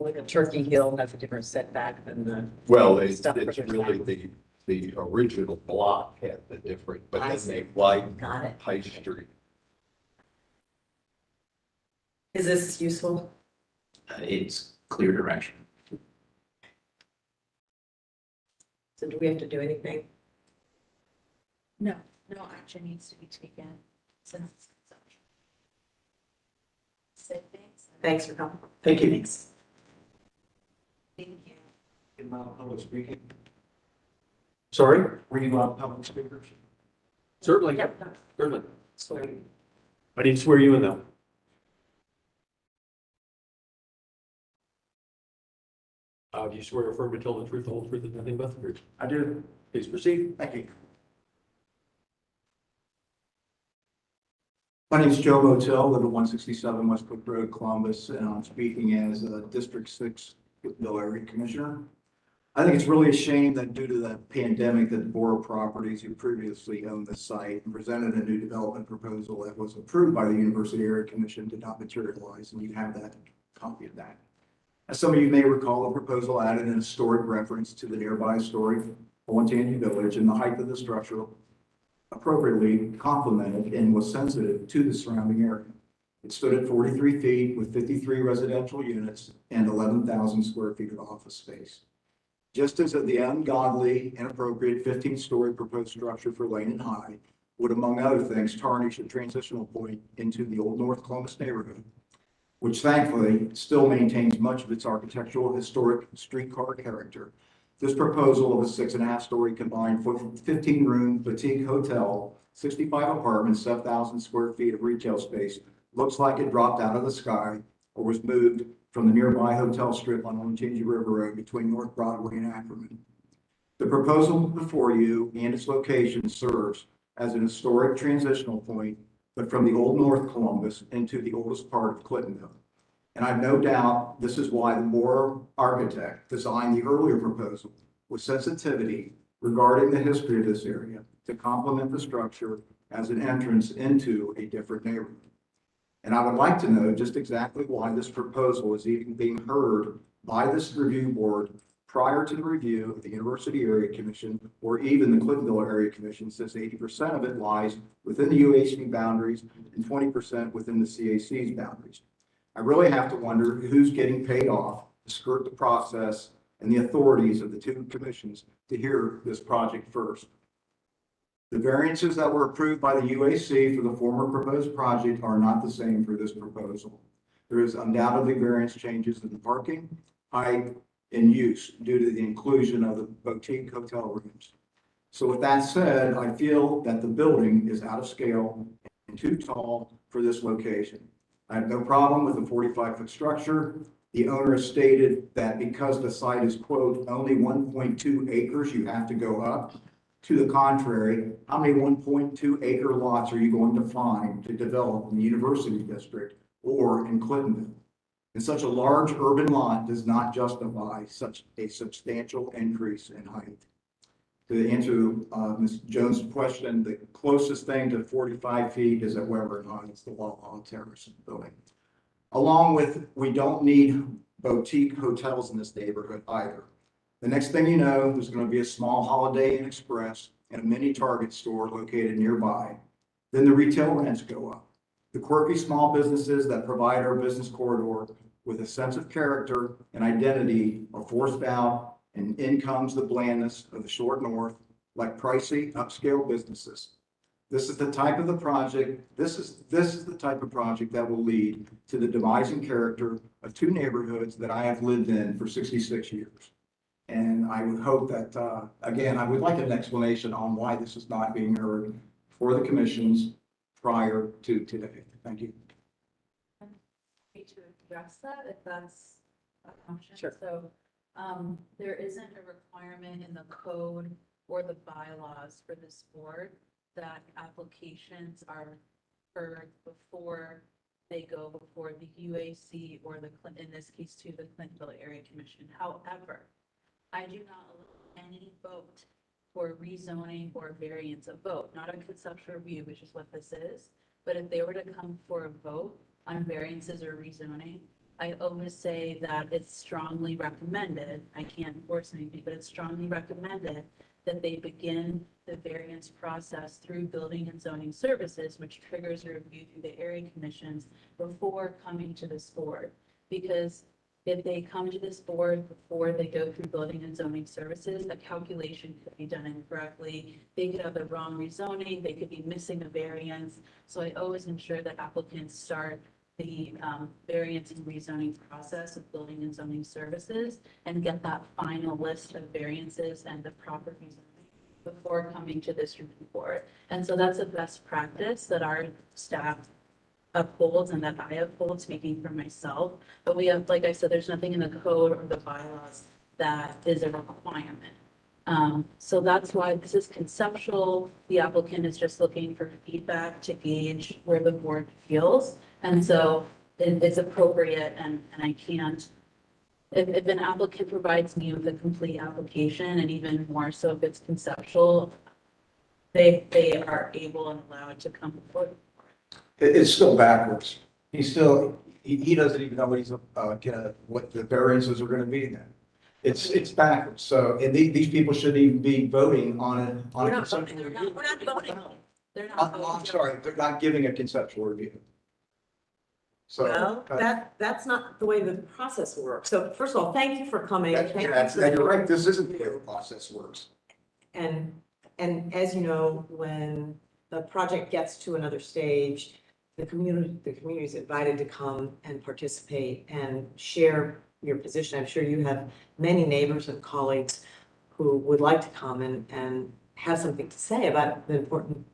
Like a Turkey Hill has a different setback than the, Well, it's Stuff it's further really the original block had the different, but I then see. they widened got it. High Street. Is this useful? It's clear direction. So do we have to do anything? No action needs to be taken since it's consumption. Say thanks. Thanks for coming. Thank you. Thanks. Thank you. In public speaking, Sorry? were you on public speakers? Certainly, Yep. certainly. Sorry. I need to swear you in though. Do you swear or affirm to tell the truth, the whole truth, and nothing but the truth? I do. Please proceed. Thank you. My name is Joe Motel, live at 167 Westbrook Road, Columbus, and I'm speaking as District 6 Bill Area Commissioner. I think it's really a shame that due to the pandemic that Borough Properties, who previously owned the site and presented a new development proposal that was approved by the University Area Commission, did not materialize, and you have that copy of that. As some of you may recall, the proposal added an historic reference to the nearby historic Olentangy Village, and the height of the structure appropriately complemented and was sensitive to the surrounding area. It stood at 43 feet with 53 residential units and 11,000 square feet of office space. Just as the ungodly, inappropriate 15-story proposed structure for Lane and High would, among other things, tarnish a transitional point into the Old North Columbus neighborhood, which thankfully still maintains much of its architectural historic streetcar character. This proposal of a 6.5-story combined 15-room boutique hotel, 65 apartments, 7,000 square feet of retail space looks like it dropped out of the sky or was moved from the nearby hotel strip on Olentangy River Road between North Broadway and Ackerman. The proposal before you and its location serves as an historic transitional point, but from the Old North Columbus into the oldest part of Clintonville. And I've no doubt this is why the Moore architect designed the earlier proposal with sensitivity regarding the history of this area to complement the structure as an entrance into a different neighborhood. And I would like to know just exactly why this proposal is even being heard by this review board prior to the review of the University Area Commission or even the Clintonville Area Commission, since 80% of it lies within the UAC boundaries and 20% within the CAC's boundaries. I really have to wonder who's getting paid off to skirt the process and the authorities of the two commissions to hear this project first. The variances that were approved by the UAC for the former proposed project are not the same for this proposal. There is undoubtedly variance changes in the parking, height, and use due to the inclusion of the boutique hotel rooms. So with that said, I feel that the building is out of scale and too tall for this location. I have no problem with the 45-foot structure. The owner has stated that because the site is, quote, only 1.2 acres, you have to go up. To the contrary, how many 1.2 acre lots are you going to find to develop in the University District or in Clintonville? And such a large urban lot does not justify such a substantial increase in height. To answer Ms. Jones' question, the closest thing to 45 feet is at Weber and Hines, the Wall Terrace building. Along with, we don't need boutique hotels in this neighborhood either. The next thing you know, there's going to be a small Holiday Inn Express and a mini Target store located nearby. Then the retail rents go up. The quirky small businesses that provide our business corridor with a sense of character and identity are forced out, and in comes the blandness of the short north, like pricey upscale businesses. This is the type of the project, this is the type of project that will lead to the demise in character of two neighborhoods that I have lived in for 66 years. And I would hope that, again, I would like an explanation on why this is not being heard for the commissions prior to today. Thank you. To address that, if that's an option. Sure. So, there isn't a requirement in the code or the bylaws for this board that applications are heard before they go before the UAC or the in this case to the Clintonville Area Commission. However, I do not allow any vote for rezoning or variance of vote, not a conceptual review, which is what this is. But if they were to come for a vote on variances or rezoning, I always say that it's strongly recommended, I can't force anything, but it's strongly recommended that they begin the variance process through building and zoning services, which triggers a review through the area commissions before coming to this board. Because if they come to this board before they go through building and zoning services, a calculation could be done incorrectly. They could have the wrong rezoning, they could be missing a variance. So I always ensure that applicants start the variance and rezoning process of building and zoning services and get that final list of variances and the proper rezoning before coming to this review board. And so that's a best practice that our staff upholds and that I uphold, speaking for myself. But we have, like I said, there's nothing in the code or the bylaws that is a requirement. So that's why this is conceptual. The applicant is just looking for feedback to gauge where the board feels. And so it's appropriate and I can't, if an applicant provides me with a complete application, and even more so if it's conceptual, they are able and allowed to come forward. It's still backwards. He doesn't even know what the variances are gonna be then. It's backwards. So, and these people shouldn't even be voting on it. We're not voting. We're not voting. They're not voting. I'm sorry, they're not giving a conceptual review. So. Well, that's not the way the process works. So first of all, thank you for coming. Thank you You're right, this isn't the way the process works. And, as you know, when the project gets to another stage, the community is invited to come and participate and share your position. I'm sure you have many neighbors and colleagues who would like to come and have something to say about the important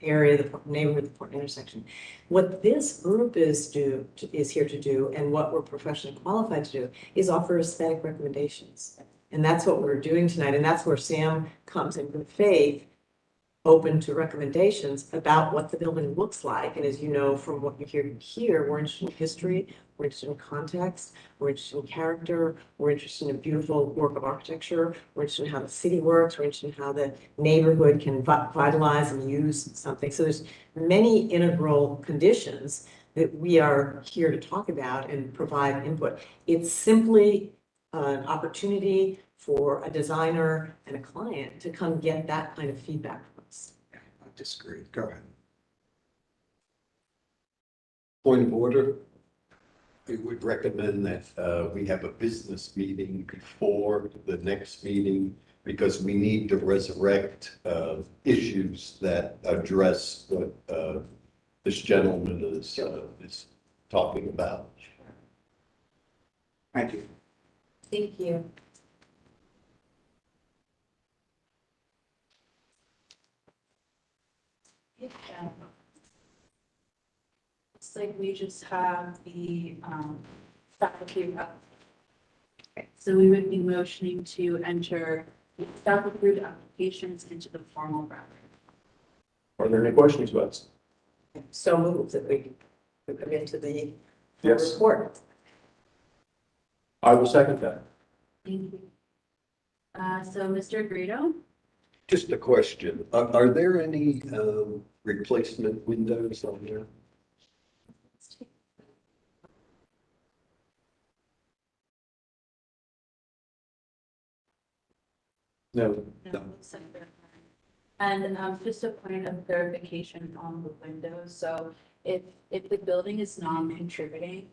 area, the important neighborhood, the important intersection. What this group is here to do, and what we're professionally qualified to do, is offer aesthetic recommendations. And that's what we're doing tonight, and that's where Sam comes in good faith, open to recommendations about what the building looks like. And as you know, from what you hear here, we're interested in history, we're interested in context, we're interested in character, we're interested in a beautiful work of architecture, we're interested in how the city works, we're interested in how the neighborhood can vitalize and use something. So there's many integral conditions that we are here to talk about and provide input. It's simply an opportunity for a designer and a client to come get that kind of feedback from us. I disagree. Go ahead. Point of order. I would recommend that we have a business meeting before the next meeting because we need to resurrect issues that address what this gentleman is talking about. Thank you. Thank you. Yeah. Looks like we just have the faculty up. So we would be motioning to enter the staff approved applications into the formal record. Are there any questions about this? So moved that we come into the Yes. report. I will second that. Thank you. So Mr. Greto? Just a question. Are there any replacement windows on there? No. No, looks like they're fine. And just a point of clarification on the windows. So if the building is non-contributing,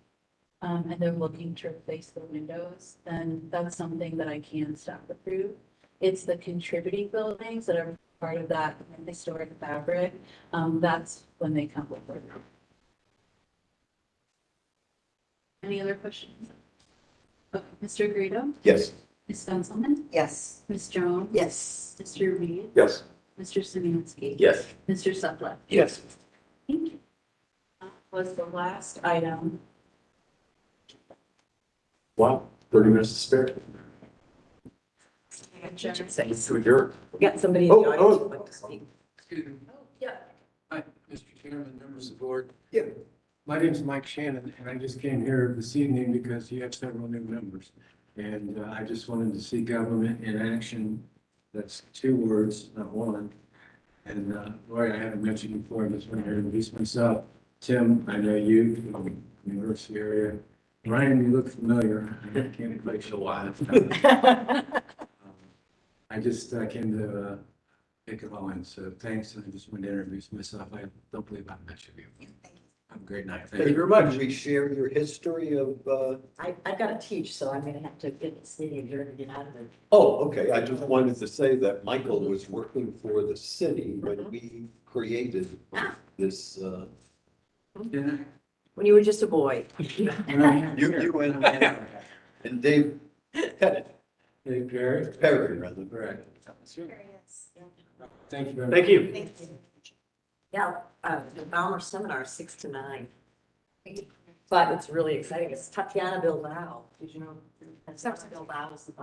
and they're looking to replace the windows, then that's something that I can staff approve. It's the contributing buildings that are part of that historic fabric. That's when they come before. Any other questions? Okay, Mr. Greto? Yes. Ms. Gunselman? Yes. Ms. Jones? Yes. Mr. Reed? Yes. Mr. Szymanski? Yes. Mr. Suplet? Yes. Thank you. That was the last item. Wow, 30 minutes to spare. Adjourned. To adjourn. We got somebody in the Oh, audience oh. who'd like to speak. Excuse me. Yeah. Hi, Mr. Chairman, members of the board. Yeah. My name is Mike Shannon, and I just came here this evening because you have several new members. And I just wanted to see government in action. That's 2 words, not one. And Roy, I haven't mentioned you before, I just want to introduce myself. Tim, I know you from the University area. Ryan, you look familiar. I can't place a while. I just came to pick a line, so thanks. And I just wanted to introduce myself. I don't believe I've met you. Have a great night. Thank you very much. Can we share your history of, I've got to teach, so I'm gonna have to get the city adjourned to get out of it. oh, okay. I just wanted to say that Michael was working for the city when we created this, When you were just a boy. you and Dave Pettit, Dave Perry. Perry, rather. Correct. Yes. Thank you very much. Thank you. Thank you. Yeah, the Balmer seminar is 6 to 9. But it's really exciting. It's Tatiana Bilbao. Did you know? Tatiana Bilbao is the